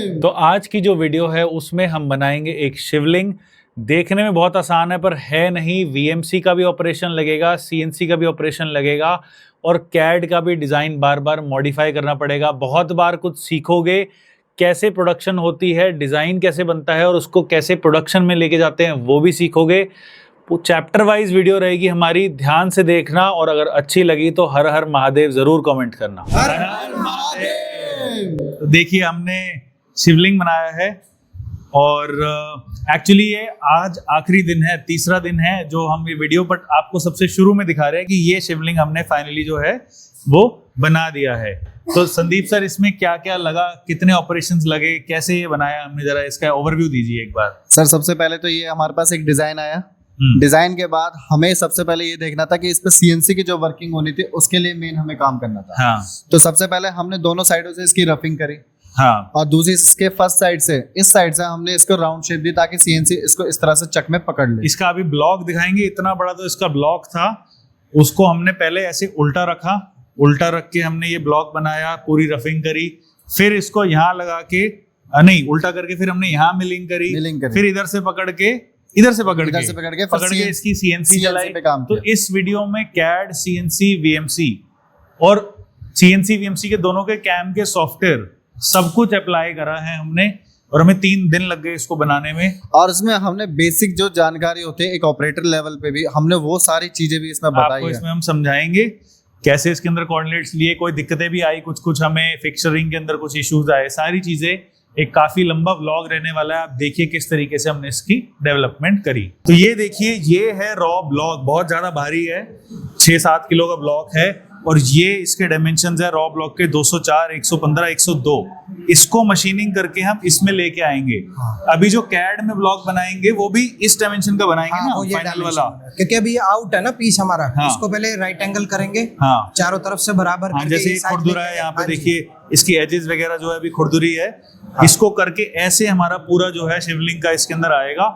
तो आज की जो वीडियो है उसमें हम बनाएंगे एक शिवलिंग। देखने में बहुत आसान है पर है नहीं। वीएमसी का भी ऑपरेशन लगेगा, सीएनसी का भी ऑपरेशन लगेगा और कैड का भी डिज़ाइन बार बार मॉडिफाई करना पड़ेगा। बहुत बार कुछ सीखोगे, कैसे प्रोडक्शन होती है, डिज़ाइन कैसे बनता है और उसको कैसे प्रोडक्शन में लेके जाते हैं वो भी सीखोगे। चैप्टर वाइज वीडियो रहेगी हमारी, ध्यान से देखना और अगर अच्छी लगी तो हर हर महादेव जरूर कमेंट करना। हर हर महादेव। तो देखिए हमने शिवलिंग बनाया है और एक्चुअली ये आज आखिरी दिन है, तीसरा दिन है जो हम ये वीडियो बट आपको सबसे शुरू में दिखा रहे हैं कि ये शिवलिंग हमने फाइनली जो है वो बना दिया है। तो संदीप सर इसमें क्या क्या लगा, कितने ऑपरेशंस लगे, कैसे ये बनाया हमने, जरा इसका ओवरव्यू दीजिए एक बार। सर सबसे पहले तो ये हमारे पास एक डिजाइन आया। डिजाइन के बाद हमें सबसे पहले ये देखना था कि इस पे सीएनसी की जो वर्किंग होनी थी उसके लिए मेन हमें काम करना था। हाँ। तो सबसे पहले हमने दोनों साइडों से इसकी रफिंग करी। हाँ। और दूसरी इसके फर्स्ट साइड से, इस साइड से हमने इसको राउंड शेप दी ताकि सीएनसी इसको इस तरह से चक में पकड़ ले। इसका अभी ब्लॉक दिखाएंगे। इतना बड़ा तो इसका ब्लॉक था, उसको हमने पहले ऐसे उल्टा रखा, उल्टा रख के हमने ये ब्लॉक बनाया, पूरी रफिंग करी, फिर इसको यहाँ लगा के नहीं उल्टा करके फिर हमने यहाँ मिलिंग करी, फिर इधर से पकड़ के पकड़ के इसकी सीएनसी चलाई। तो इस वीडियो में कैड, सीएनसी, वीएमसी और सीएनसी वीएमसी के दोनों के कैम के सॉफ्टवेयर सब कुछ अप्लाई करा है हमने और हमें 3 दिन लग गए इसको बनाने में। और इसमें हमने बेसिक जो जानकारी होती है एक ऑपरेटर लेवल पे भी हमने वो सारी चीजें भी इसमें बताई आपको है। इसमें हम समझाएंगे कैसे इसके अंदर कोऑर्डिनेट्स लिए, कोई दिक्कतें भी आई, कुछ हमें फिक्चरिंग के अंदर कुछ इश्यूज आए, सारी चीजें। एक काफी लंबा व्लॉग रहने वाला है, आप देखिए किस तरीके से हमने इसकी डेवलपमेंट करी। तो ये देखिए, ये है रॉ ब्लॉक, बहुत ज्यादा भारी है, 6-7 किलो का ब्लॉक है और ये इसके डायमेंशंस है रॉ ब्लॉक के 204, 115, 102। इसको मशीनिंग करके हम इसमें लेके आएंगे। अभी जो कैड में ब्लॉक बनाएंगे वो भी इस डायमेंशन का बनाएंगे ना, फाइनल वाला, क्योंकि अभी ये आउट है ना पीस हमारा। हाँ। इसको पहले राइट एंगल करेंगे, हाँ, चारों तरफ से बराबर हाँ, जैसे खुरदुरा है यहाँ पे देखिए, इसकी एजेस वगैरह जो है अभी खुरदुरी है। हाँ। इसको करके ऐसे हमारा पूरा जो है शिवलिंग का इसके अंदर आएगा।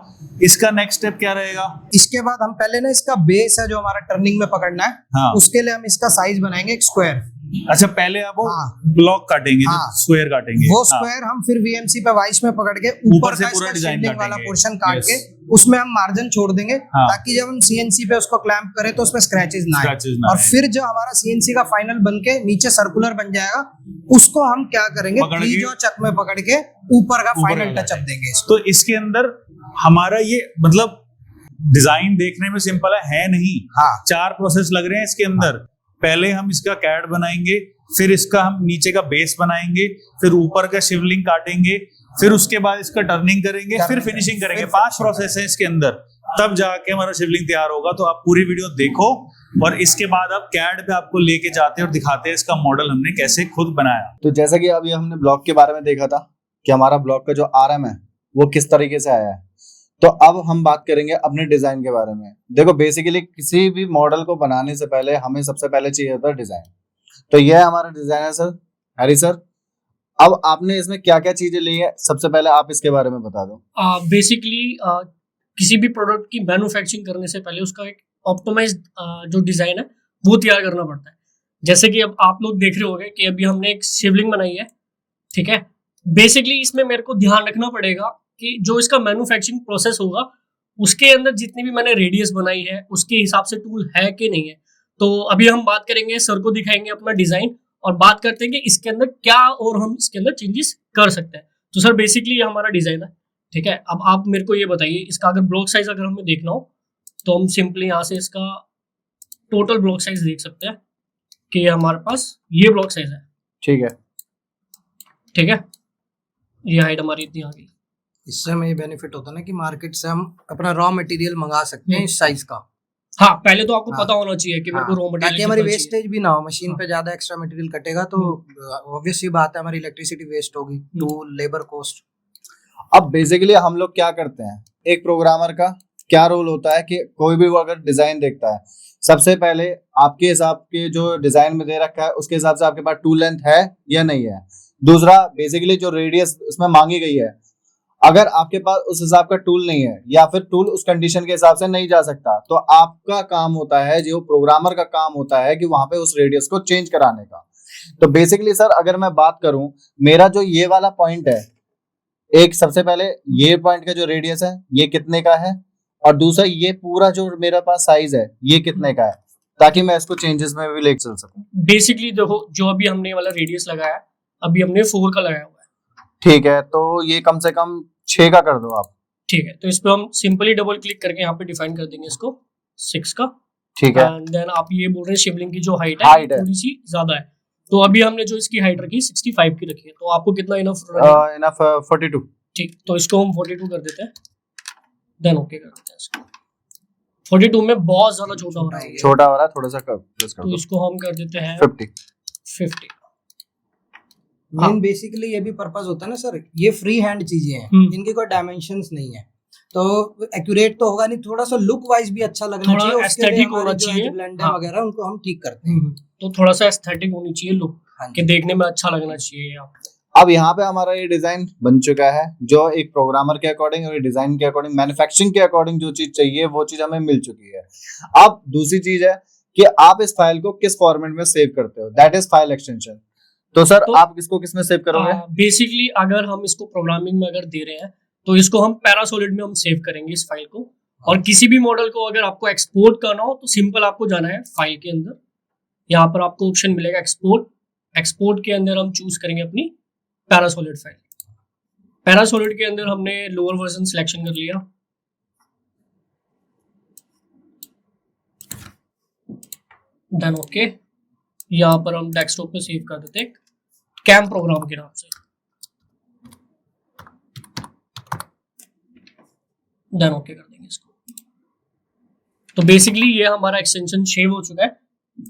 इसका नेक्स्ट स्टेप क्या रहेगा? इसके बाद हम पहले ना इसका बेस है जो हमारा टर्निंग में पकड़ना है। हाँ। उसके लिए हम इसका साइज बनाएंगे एक स्क्वायर। अच्छा, पहले आप वो हाँ। ब्लॉक काटेंगे, हाँ। स्क्वायर काटेंगे, वो स्क्वायर हम फिर वीएमसी पे वाइस में पकड़ के ऊपर से पूरा डिजाइन वाला पोर्शन काट के उसमें हम मार्जिन छोड़ देंगे, ताकि जब हम सीएनसी पे उसको क्लैंप करें तो उसमें स्क्रैचेस ना आए। और फिर जो हमारा सीएनसी का फाइनल बनके नीचे सर्कुलर बन जाएगा, उसको हम क्या करेंगे, जो चक में पकड़ के ऊपर का फाइनल टचअप देंगे। तो इसके अंदर हमारा ये मतलब डिजाइन देखने में सिंपल है नहीं। हाँ। 4 प्रोसेस लग रहे हैं इसके अंदर। पहले हम इसका कैड बनाएंगे, फिर इसका हम नीचे का बेस बनाएंगे, फिर ऊपर का शिवलिंग काटेंगे, फिर उसके बाद इसका टर्निंग करेंगे, फिर फिनिशिंग करेंगे। 5 प्रोसेस है इसके अंदर, तब जाके हमारा शिवलिंग तैयार होगा। तो आप पूरी वीडियो देखो और इसके बाद आप कैड पे आपको लेके जाते हैं और दिखाते हैं इसका मॉडल हमने कैसे खुद बनाया। तो जैसा कि अभी हमने ब्लॉक के बारे में देखा था कि हमारा ब्लॉक का जो आरएम है वो किस तरीके से आया है, तो अब हम बात करेंगे अपने डिजाइन के बारे में। देखो बेसिकली किसी भी मॉडल को बनाने से पहले हमें सबसे पहले चाहिए होता है डिजाइन। तो यह हमारा डिजाइन है सर, हैरी सर। अब आपने इसमें क्या क्या चीजें ली है, सबसे पहले आप इसके बारे में बता दो। बेसिकली किसी भी प्रोडक्ट की मैन्युफैक्चरिंग करने से पहले उसका एक ऑप्टिमाइज्ड जो डिजाइन है वो तैयार करना पड़ता है। जैसे कि अब आप लोग देख रहे होंगे कि अभी हमने एक शिवलिंग बनाई है, ठीक है। बेसिकली इसमें मेरे को ध्यान रखना पड़ेगा कि जो इसका मैन्युफैक्चरिंग प्रोसेस होगा उसके अंदर जितनी भी मैंने रेडियस बनाई है उसके हिसाब से टूल है कि नहीं है। तो अभी हम बात करेंगे, सर को दिखाएंगे अपना डिजाइन और बात करते हैं कि इसके अंदर क्या और हम इसके अंदर चेंजेस कर सकते हैं। तो सर बेसिकली ये हमारा डिजाइन है, ठीक है। अब आप मेरे को ये बताइए, इसका अगर ब्लॉक साइज अगर हमें देखना हो तो हम सिंपली यहाँ से इसका टोटल ब्लॉक साइज देख सकते हैं कि हमारे पास ये ब्लॉक साइज है, ठीक है, ठीक है। ये हाइट हमारी इतनी आ गई। इससे हमें ये बेनिफिट होता है ना कि मार्केट से हम अपना रॉ मटेरियल मंगा सकते हैं इस साइज का। हाँ, पहले तो आपको पता होना चाहिए कि मेरे को रॉ मटेरियल, ताकि हमारी वेस्टेज भी ना हो। मशीन पे ज्यादा एक्स्ट्रा मटेरियल कटेगा तो ऑब्वियस सी बात है हमारी इलेक्ट्रिसिटी वेस्ट होगी, टूल, लेबर कॉस्ट। अब बेसिकली हम लोग क्या करते हैं, एक प्रोग्रामर का क्या रोल होता है कि कोई भी वो अगर डिजाइन देखता है, सबसे पहले आपके हिसाब के जो डिजाइन में दे रखा है उसके हिसाब से आपके पास टूल लेंथ है या नहीं है। दूसरा बेसिकली जो रेडियस उसमें मांगी गई है, अगर आपके पास उस हिसाब का टूल नहीं है या फिर टूल उस कंडीशन के हिसाब से नहीं जा सकता, तो आपका काम होता है, जो प्रोग्रामर का काम होता है कि वहां पे उस रेडियस को चेंज कराने का। तो बेसिकली सर अगर मैं बात करूं, मेरा जो ये वाला पॉइंट है एक सबसे पहले ये पॉइंट का जो रेडियस है ये कितने का है, और दूसरा ये पूरा जो मेरे पास साइज है ये कितने का है, ताकि मैं इसको चेंजेस में भी लेके चल सकूं। बेसिकली देखो, जो अभी हमने वाला रेडियस लगाया, अभी हमने 4 का लगाया हुआ है। ठीक है, तो ये कम से कम 6 का कर दो आप। ठीक है, तो इस पे हम सिंपली डबल क्लिक करके यहाँ पे डिफाइन कर देंगे इसको 6 का। ठीक है, एंड देन आप ये बोल रहे हैं शिवलिंग की जो हाइट है थोड़ी सी ज्यादा है, तो अभी हमने जो इसकी हाइट रखी 65 की रखी है, तो आपको कितना इनफ? इनफ 42। ठीक, तो इसको हम 42 कर देते हैं, देन ओके कर देते हैं इसको। 42 में बहुत ज्यादा छोटा हो रहा है, छोटा हो रहा है, थोड़ा सा प्रेस कर दो, तो इसको हम कर देते हैं 50। मेन बेसिकली ये भी पर्पस होता है ना सर, ये फ्री हैंड चीजें हैं, इनकी कोई डायमेंशंस नहीं है, तो एक्यूरेट तो होगा नहीं, थोड़ा सा लुक वाइज भी अच्छा लगना चाहिए, एस्थेटिक होना चाहिए, ब्लेंडर वगैरह उनको हम ठीक करते हैं, तो थोड़ा सा एस्थेटिक होनी चाहिए लुक, कि देखने में अच्छा लगना चाहिए आपको। अब यहाँ पे हमारा ये डिजाइन बन चुका है, जो एक प्रोग्रामर के अकॉर्डिंग और डिजाइन के अकॉर्डिंग, मैन्युफैक्चरिंग के अकॉर्डिंग जो चीज चाहिए वो चीज हमें मिल चुकी है। अब दूसरी चीज है कि आप इस फाइल को किस फॉर्मेट में सेव करते हो, दैट इज फाइल एक्सटेंशन। तो सर आप इसको किस में सेव करोगे? बेसिकली अगर हम इसको प्रोग्रामिंग में अगर दे रहे हैं तो इसको हम पैरासोलिड में हम सेव करेंगे इस फाइल को, और किसी भी मॉडल को अगर आपको एक्सपोर्ट करना हो तो सिंपल आपको जाना है फाइल के अंदर, यहाँ पर आपको ऑप्शन मिलेगा एक्सपोर्ट। एक्सपोर्ट के अंदर हम चूज करेंगे अपनी पैरासोलिड फाइल। पैरासोलिड के अंदर हमने लोअर वर्जन सिलेक्शन कर लिया, देन ओके। यहाँ पर हम डेस्कटॉप पे सेव कर देते हैं कैम प्रोग्राम के नाम से, देन ओके कर देंगे इसको। तो बेसिकली ये हमारा एक्सटेंशन सेव हो चुका है।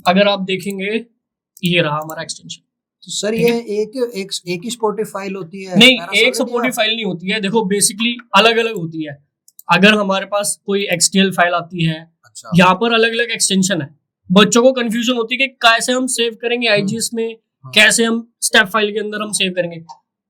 अगर आप देखेंगे ये रहा हमारा एक्सटेंशन। तो सर ये एक ही सपोर्टिव फाइल होती है? नहीं, एक सपोर्टिव फाइल नहीं होती है, देखो बेसिकली अलग अलग होती है। अगर हमारे पास कोई एक्सटीएल फाइल आती है, अच्छा, यहाँ पर अलग अलग एक्सटेंशन है, बच्चों को कंफ्यूजन होती है कि कैसे हम सेव करेंगे आईजीएस में, कैसे हम स्टेप फाइल के अंदर हम सेव करेंगे।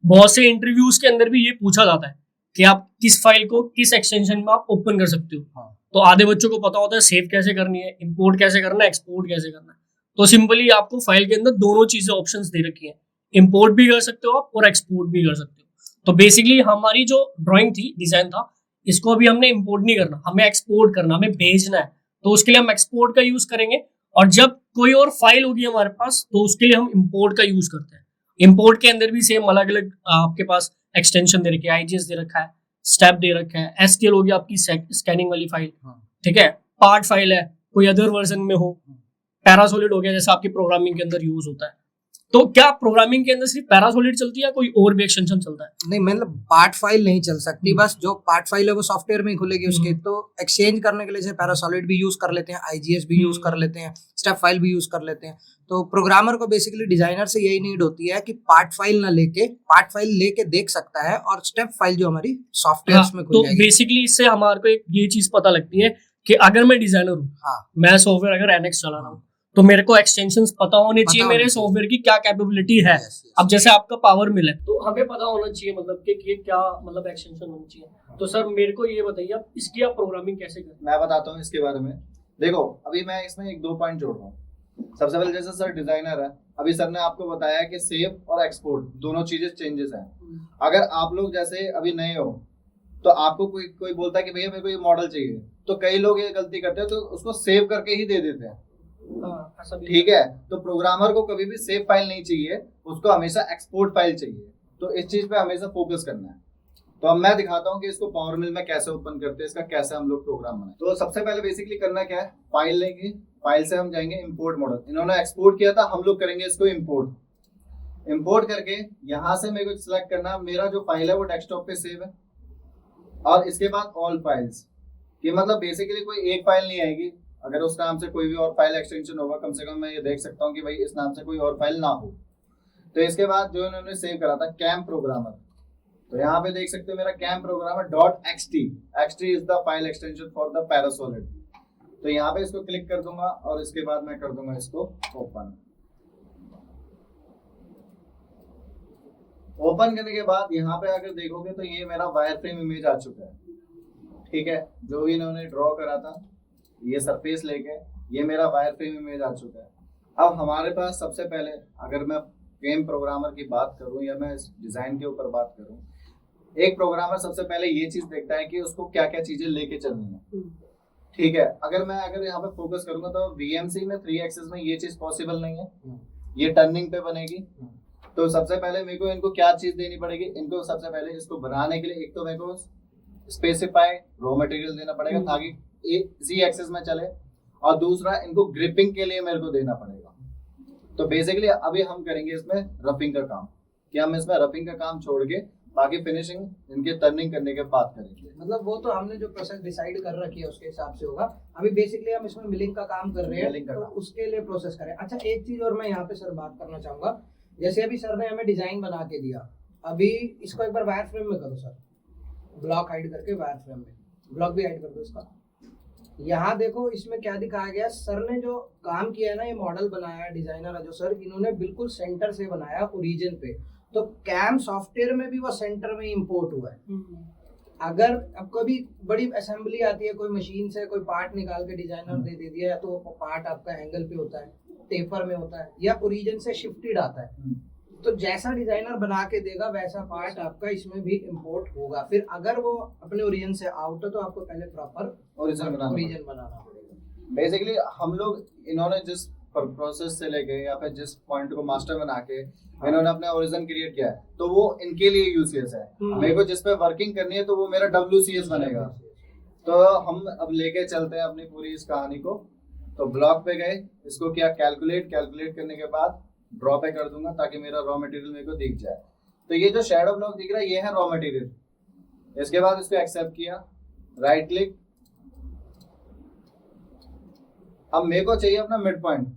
बहुत से इंटरव्यूज के अंदर भी ये पूछा जाता है कि आप किस फाइल को किस एक्सटेंशन में आप ओपन कर सकते हो। तो आधे बच्चों को पता होता है सेव कैसे करनी है, इंपोर्ट कैसे करना है, एक्सपोर्ट कैसे करना है। तो सिंपली आपको फाइल के अंदर दोनों चीजें ऑप्शंस दे रखी है, इंपोर्ट भी कर सकते हो आप और एक्सपोर्ट भी कर सकते हो। तो बेसिकली हमारी जो ड्राइंग थी, डिजाइन था, इसको अभी हमने इंपोर्ट नहीं करना, हमें एक्सपोर्ट करना, हमें भेजना है। तो उसके लिए हम एक्सपोर्ट का यूज करेंगे, और जब कोई और फाइल होगी हमारे पास तो उसके लिए हम इंपोर्ट का यूज करते हैं। इंपोर्ट के अंदर भी सेम अलग अलग आपके पास एक्सटेंशन दे रखे हैं, आईजीएस दे रखा है, स्टेप दे रखा है, एसटीएल होगी आपकी स्कैनिंग वाली फाइल, ठीक है, पार्ट फाइल है, कोई अदर वर्जन में हो, पैरासोलिड हो गया जैसा आपकी प्रोग्रामिंग के अंदर यूज होता है। तो क्या प्रोग्रामिंग के अंदर सिर्फ पैरासोलिड चलती है या कोई और भी एक्सटेंशन चलता है? नहीं, मतलब पार्ट फाइल नहीं चल सकती, बस जो पार्ट फाइल है वो सॉफ्टवेयर में ही खुलेगी उसके। तो एक्सचेंज करने के लिए पैरासोलिड भी यूज कर लेते हैं, आईजीएस भी यूज कर लेते हैं, स्टेप फाइल भी यूज कर लेते हैं। तो प्रोग्रामर को बेसिकली डिजाइनर से यही नीड होती है कि पार्ट फाइल ना लेके, पार्ट फाइल लेके देख सकता है, और स्टेप फाइल जो हमारी सॉफ्टवेयर में खुल जाएगी। तो बेसिकली इससे हमारे को एक ये चीज पता लगती है कि अगर मैं डिजाइनर हूँ, मैं सॉफ्टवेयर अगर एनएक्स चला रहा हूँ, तो मेरे को एक्सटेंशंस पता होने चाहिए मेरे सॉफ्टवेयर की क्या कैपेबिलिटी है। अब जैसे आपका पावर मिल है तो हमें पता होना चाहिए मतलब कि ये क्या मतलब एक्सटेंशन होनी चाहिए। तो सर मेरे को ये बताइए आप इसकी आप प्रोग्रामिंग कैसे करते हैं? मैं बताता हूँ इसके बारे में। देखो अभी मैं इसमें एक दो पॉइंट जोड़ रहा हूँ। सबसे पहले जैसे सर डिजाइनर है, अभी सर ने आपको बताया कि सेव और एक्सपोर्ट दोनों चीजें चेंजेस हैं। अगर आप लोग जैसे अभी नए हो तो आपको कोई बोलता है कि भैया मेरे को ये मॉडल चाहिए, तो कई लोग ये गलती करते हैं तो उसको सेव करके ही दे देते हैं। ठीक है, तो प्रोग्रामर को कभी भी सेव फाइल नहीं चाहिए, उसको हमेशा एक्सपोर्ट फाइल चाहिए। तो इस चीज पे हमेशा फोकस करना है। तो अब मैं दिखाता हूँ कि इसको पावर मिल में कैसे ओपन करते हैं, इसका कैसे हम लोग प्रोग्राम बनाए। तो सबसे पहले बेसिकली करना क्या है, फाइल लेंगे, फाइल से हम जाएंगे इंपोर्ट मॉडल। इन्होंने एक्सपोर्ट किया था, हम लोग करेंगे इसको इंपोर्ट। इंपोर्ट करके यहाँ से मेरे को सिलेक्ट करना, मेरा जो फाइल है वो डेस्कटॉप पे सेव है, और इसके बाद ऑल फाइल्स, ये मतलब बेसिकली कोई एक फाइल नहीं आएगी। अगर उस नाम से कोई भी और फाइल एक्सटेंशन होगा, कम से कम मैं ये देख सकता हूँ कि भाई इस नाम से कोई और फाइल ना हो। तो इसके बाद जो इन्होंने सेव करा था कैम प्रोग्रामर, तो यहाँ पे देख सकते हो मेरा cam programmer .xt is the file extension for the Parasolid. तो यहाँ पे इसको क्लिक कर दूंगा और इसके बाद मैं कर दूंगा इसको ओपन। ओपन करने के बाद यहाँ पे अगर देखोगे तो ये मेरा वायर फ्रेम इमेज आ चुका है। ठीक है, जो भी इन्होंने ड्रॉ करा था ये सरफेस लेके, ये मेरा वायर फ्रेम इमेज आ चुका है। अब हमारे पास सबसे पहले अगर मैं गेम प्रोग्रामर की बात करूं या मैं इस डिजाइन के ऊपर बात करूं, एक प्रोग्रामर सबसे पहले ये चीज देखता है कि उसको क्या क्या चीजें लेके चलनी है। ठीक है, अगर यहाँ पे फोकस करूंगा तो VMC में 3 एक्सेस में ये चीज पॉसिबल नहीं है, ये टर्निंग पे बनेगी। तो सबसे पहले मेरे को इनको क्या चीज देनी पड़ेगी, इनको सबसे पहले इसको बनाने के लिए एक तो मेरे को स्पेसिफाई रॉ मटेरियल देना पड़ेगा ताकि इसी एक्सेस में चले, और दूसरा इनको ग्रिपिंग के लिए मेरे को देना पड़ेगा। तो बेसिकली अभी हम करेंगे इसमें रफिंग का काम, कि हम इसमें रफिंग का काम छोड़ के बाकी फिनिशिंग इनके टर्निंग करने के बाद करेंगे। मतलब वो तो हमने जो प्रोसेस डिसाइड कर रखी है उसके हिसाब से होगा। अभी बेसिकली हम इसमें मिलिंग का काम कर रहे हैं, तो उसके लिए प्रोसेस करें। अच्छा, एक चीज और मैं यहाँ पे सर बात करना चाहूंगा, जैसे अभी सर ने हमें डिजाइन बना के दिया, अभी इसको एक बार वायर फ्रेम में करो सर, ब्लॉक हाइड करके वायर फ्रेम में, ब्लॉक भी हाइड कर दो इसका। यहाँ देखो इसमें क्या दिखाया गया, सर ने जो काम किया है ना, ये मॉडल बनाया डिजाइनर है जो सर, इन्होंने बिल्कुल सेंटर से बनाया ओरिजिन पे, तो कैम सॉफ्टवेयर में भी वो सेंटर में इंपोर्ट हुआ है। अगर अब कभी बड़ी असेंबली आती है, कोई मशीन से कोई पार्ट निकाल के डिजाइनर दे दिया है, तो वो पार्ट आपका एंगल पे होता है, टेपर में होता है, या ओरिजिन से शिफ्टेड आता है, तो जैसा डिजाइनर बना के देगा वैसा पार्ट आपका इसमें भी इंपोर्ट होगा। फिर अगर वो अपने ओरिजिन से आउट है तो आपको पहले प्रॉपर ओरिजिन बनाना पड़ेगा। बेसिकली हम लोग इन्होंने जिस प्रोसेस से लेके या फिर जिस पॉइंट को मास्टर बना के इन्होंने अपना ओरिजिन क्रिएट किया है, तो वो इनके लिए यूसीएस है। मेरे को जिस पे वर्किंग करनी है तो वो मेरा WCS बनेगा। तो हम अब लेके चलते हैं अपनी पूरी इस कहानी को। तो ब्लॉक पे गए, इसको किया कैलकुलेट करने के बाद ड्रॉ पे कर दूंगा ताकि मेरा रॉ मटेरियल मेरे को दिख जाए। तो ये जो शैडो ब्लॉक दिख रहा है ये है रॉ मटेरियल। इसके बाद इसको एक्सेप्ट किया, राइट क्लिक। अब मेरे को चाहिए अपना मिड पॉइंट,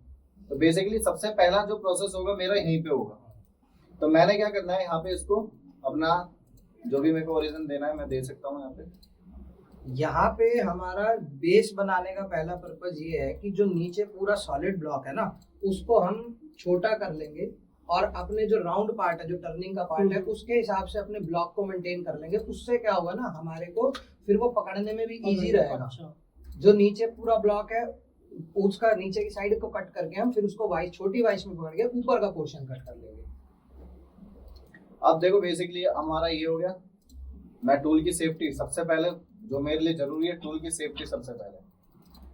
तो बेसिकली सबसे पहला जो प्रोसेस होगा मेरा यहीं पे होगा। तो मैंने क्या करना है, यहाँ पे इसको अपना जो भी मेरे को ओरिजिन देना है मैं दे सकता हूँ। यहाँ पे हमारा बेस बनाने का पहला पर्पज ये है कि जो नीचे पूरा सॉलिड ब्लॉक है ना, उसको हम छोटा कर लेंगे, और अपने जो राउंड पार्ट है, जो टर्निंग का पार्ट है, उसके हिसाब से अपने ब्लॉक को मेंटेन कर लेंगे। उससे क्या होगा ना, हमारे को फिर वो पकड़ने में भी इजी रहेगा। जो नीचे पूरा ब्लॉक है उसका नीचे की साइड को कट करके हम फिर उसको वाइस, छोटी वाइस में पकड़ के ऊपर का पोर्शन कट कर लेंगे। अब देखो बेसिकली हमारा ये हो गया। मैं टूल की सेफ्टी सबसे पहले, जो मेरे लिए जरूरी है, टूल की सेफ्टी सबसे पहले,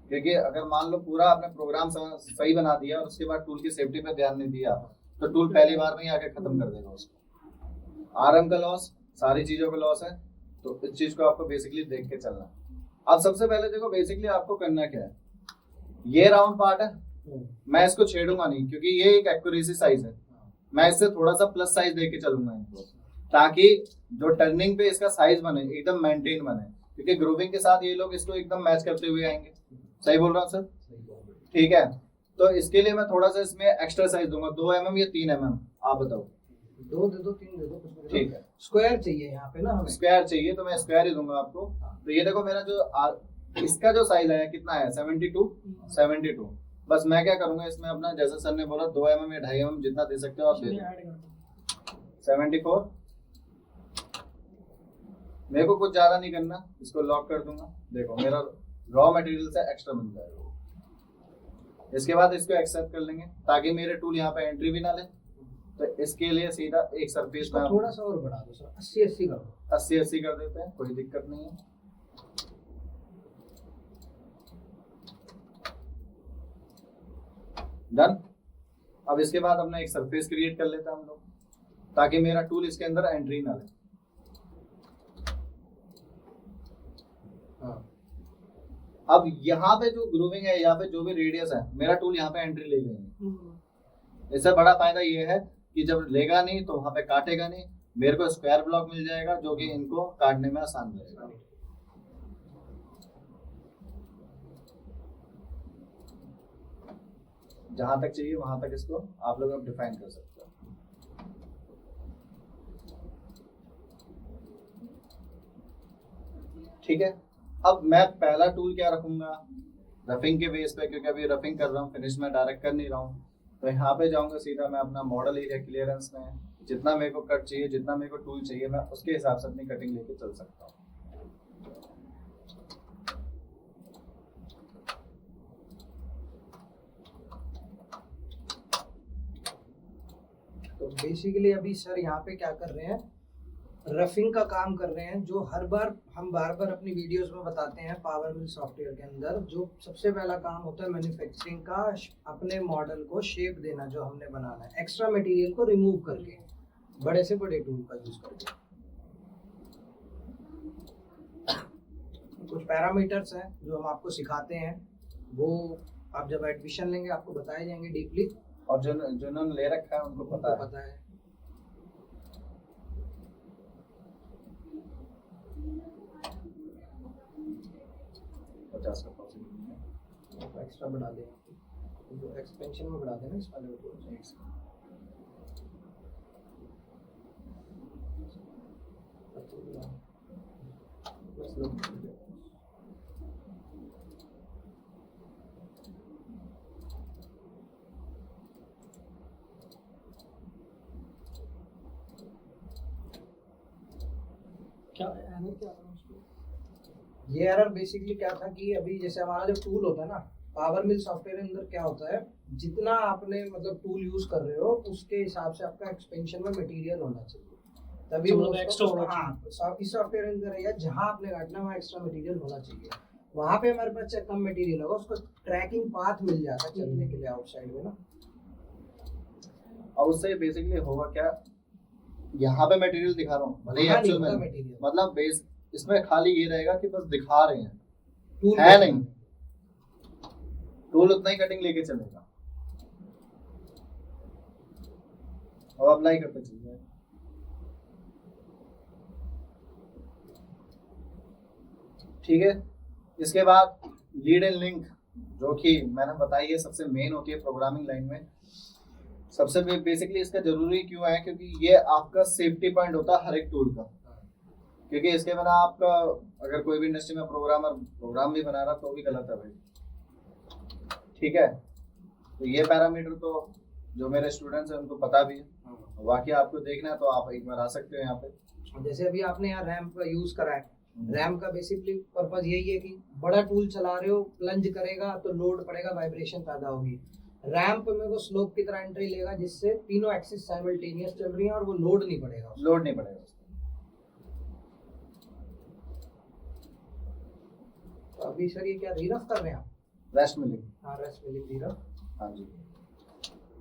क्योंकि अगर मान लो पूरा आपने प्रोग्राम सही बना दिया और उसके बाद टूल की सेफ्टी पे ध्यान नहीं दिया तो टूल पहली बार में ही आके खत्म कर देगा उसको। आरएम का लॉस, सारी चीजों का लॉस है, तो इस चीज को आपको बेसिकली देख के चलना। अब सबसे पहले देखो बेसिकली आपको करना क्या है, ये राउंड पार्ट है, मैं इसको छेड़ूंगा नहीं क्योंकि ये एक एक्यूरेसी साइज है। मैं इससे थोड़ा सा प्लस साइज देके चलूंगा इनको, ताकि जो टर्निंग पे इसका साइज बने एकदम मेंटेन बने, क्योंकि ग्रूविंग के साथ ये लोग इसको एकदम मैच करते हुए आएंगे। सही बोल रहा हूँ सर? ठीक है, तो इसके लिए मैं थोड़ा सा इसमें एक्स्ट्रा साइज दूंगा, 2 mm या 3 mm, आप बताओ। 2 दे दो, 3 दे दो, ठीक है। स्क्वायर चाहिए यहाँ पे ना हमें, स्क्वायर चाहिए तो मैं स्क्वायर ही दूंगा आपको। तो ये देखो मेरा जो इसका जो साइज आया कितना है, 72। बस मैं क्या करूंगा इसमें अपना, जैसे सर ने बोला 2 mm या 2.5 mm जितना दे सकते हो आप दे दो। 74। मेरे को कुछ ज्यादा नहीं करना, इसको लॉक कर दूंगा। देखो मेरा रॉ मटेरियल से एक्स्ट्रा बन जाएगा। इसके बाद इसको एक्सेप्ट कर लेंगे ताकि मेरे टूल यहाँ पे एंट्री भी ना ले। तो इसके लिए सीधा एक सरफेस में थोड़ा सा और बढ़ा दो सर, 80-80 कर दो। 80-80 कर देते हैं, कोई दिक्कत नहीं है। डन। अब इसके बाद अपना एक सरफेस क्रिएट कर लेते हैं हम लोग, ताकि मेरा टूल इसके अंदर एंट्री ना ले। अब यहाँ पे जो ग्रूविंग है, यहाँ पे जो भी रेडियस है, मेरा टूल यहाँ पे एंट्री ले लेंगे। इससे बड़ा फायदा ये है कि जब लेगा नहीं तो वहां पे काटेगा नहीं, मेरे को स्क्वायर ब्लॉक मिल जाएगा जो कि इनको काटने में आसान रहेगा। जहां तक चाहिए वहां तक इसको आप लोग अब डिफाइन कर सकते हो। ठीक है, अब मैं पहला टूल क्या रखूंगा, रफिंग के बेस पे, क्योंकि अभी रफिंग कर रहा हूँ, फिनिश में डायरेक्ट कर नहीं रहा हूँ। तो यहाँ पे जाऊंगा सीधा मैं अपना मॉडल एरिया क्लियरेंस में, जितना मेरे को कट चाहिए, जितना मेरे को टूल चाहिए, मैं उसके हिसाब से अपनी कटिंग लेके चल सकता हूँ। तो बेसिकली अभी सर यहाँ पे क्या कर रहे हैं, रफिंग का काम कर रहे हैं, जो हर बार हम बार बार अपनी वीडियोस में बताते हैं। पावर मिल सॉफ्टवेयर के अंदर जो सबसे पहला काम होता है मैन्युफैक्चरिंग का, अपने मॉडल को शेप देना जो हमने बनाना है, एक्स्ट्रा मटेरियल को रिमूव करके, बड़े से बड़े टूल का यूज करके। कुछ पैरामीटर्स हैं जो हम आपको सिखाते हैं, वो आप जब एडमिशन लेंगे आपको बताए जाएंगे डीपली, और जिन्होंने ले रखा है उनको पता है। एक्स्ट्रा बढ़ा दें, जो एक्सपेंशन में बढ़ा देना इस वाले को। ये एरर बेसिकली क्या था कि अभी जैसे हमारा जो टूल होता है ना, पावर मिल सॉफ्टवेयर के अंदर क्या होता है, जितना आपने मतलब टूल यूज कर रहे हो उसके हिसाब से आपका एक्सपेंशन में मटेरियल होना चाहिए, तभी वो एक्स्ट्रा होना चाहिए। इस सॉफ्टवेयर के अंदर है जहां आपने काटना वहां एक्स्ट्रा मटेरियल होना चाहिए। वहां पे हमारे पास कम मटेरियल होगा, उसको ट्रैकिंग पाथ मिल जाता है चलने के लिए आउटसाइड में ना। और उससे बेसिकली होगा क्या, यहाँ पे मटेरियल दिखा रहा हूँ भले ही एक्चुअल में, मतलब बेस इसमें खाली ये रहेगा कि बस दिखा रहे हैं, टूल है नहीं, टूल उतना ही कटिंग लेके चलेगा और अप्लाई करते चलिए। ठीक है, इसके बाद लीड एंड लिंक, जो कि मैंने बताई है सबसे मेन होती है प्रोग्रामिंग लाइन में। सबसे बेसिकली इसका जरूरी क्यों है, क्योंकि ये आपका सेफ्टी पॉइंट होता है हर एक टूल का, क्योंकि इसके बिना आपका अगर कोई भी इंडस्ट्री में प्रोग्रामर प्रोग्राम भी बना रहा तो भी गलत है भाई। ठीक है, तो ये पैरामीटर तो जो मेरे स्टूडेंट्स हैं उनको पता भी है, बाकी आपको देखना है तो आप एक बार आ सकते हो यहाँ पे। जैसे अभी आपने यहाँ रैम का यूज करा है, रैम का बेसिकली पर्पज यही है कि बड़ा टूल चला रहे हो, प्लंज करेगा तो लोड पड़ेगा, वाइब्रेशन पैदा होगी। रैम्प में वो स्लोप की तरह एंट्री लेगा जिससे तीनों एक्सिस साइमल्टेनियस चल रही हैं और वो लोड नहीं पड़ेगा। तो अभी सर ये क्या रीरफ कर रहे हैं आप? Rest milling. हाँ, रेस्ट मिलिंग रीरफ। हाँ जी,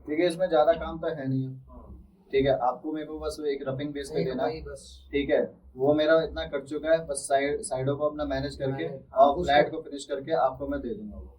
ठीक है, इसमें ज्यादा काम तो है नहीं है। ठीक है, आपको मेरे को बस एक रफिंग बेस पे देना है बस। ठीक है, वो मेरा इतना कर चुका है, बस साइडों को अपना मैनेज करके और फ्लैट को फिनिश करके आपको मैं दे दूंगा वो।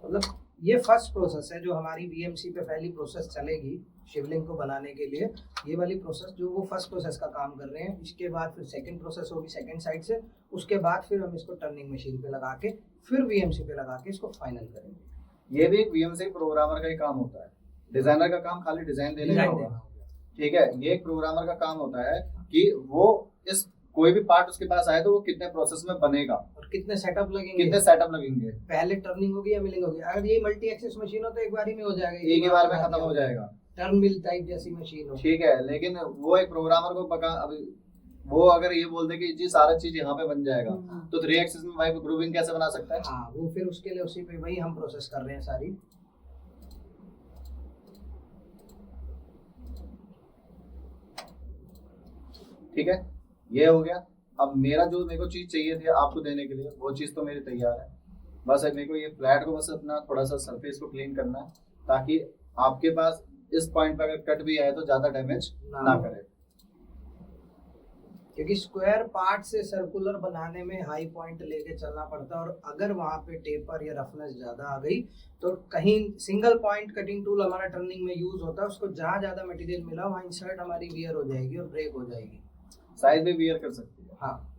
मतलब ये फर्स्ट प्रोसेस है जो हमारी वीएमसी पे पहली प्रोसेस चलेगी शिवलिंग को बनाने के लिए। ये वाली प्रोसेस जो वो फर्स्ट प्रोसेस का काम कर रहे हैं, इसके बाद फिर सेकंड प्रोसेस होगी सेकंड साइड से, उसके बाद फिर हम इसको टर्निंग मशीन पे लगा के फिर वीएमसी पे लगा के इसको फाइनल करेंगे। ये भी एक वीएमसी प्रोग्रामर का ही काम होता है, डिजाइनर का काम खाली डिजाइन देने का होगा। ठीक है, ये एक प्रोग्रामर का काम होता है कि वो इस कोई भी पार्ट उसके पास आए तो वो कितने प्रोसेस में बनेगा और कितने सेटअप लगेंगे, पहले टर्निंग होगी या मिलिंग होगी। अगर ये मल्टी एक्सिस मशीन हो तो एक बार ही में हो जाएगा, एक ही बार में खत्म हो जाएगा, टर्न मिल टाइप जैसी मशीन हो। ठीक है, लेकिन वो एक प्रोग्रामर को अभी वो अगर ये बोल दे कि जी सारा चीज यहाँ पे बन जाएगा तो 3 एक्सिस में भाई ग्रूविंग कैसे बना सकता है? हाँ, वो फिर उसके लिए उसी पे वही हम प्रोसेस कर रहे हैं सारी। ठीक है, ये हो गया। अब मेरा जो मेरे को चीज चाहिए थी आपको देने के लिए वो चीज तो मेरी तैयार है, बस मेरे को ये फ्लैट को बस अपना थोड़ा सा सरफेस को क्लीन करना है ताकि आपके पास इस पॉइंट पे अगर कट भी आए तो ज्यादा डैमेज ना करे, क्योंकि स्क्वायर पार्ट से सर्कुलर बनाने में हाई पॉइंट लेके चलना पड़ता है और अगर वहां पे टेपर या रफनेस ज्यादा आ गई तो कहीं सिंगल पॉइंट कटिंग टूल हमारा टर्निंग में यूज होता है, उसको जहाँ ज्यादा मटेरियल मिला वहाँ इंसर्ट हमारी वियर हो जाएगी और ब्रेक हो जाएगी। साइज भी वियर कर सकती है। हाँ,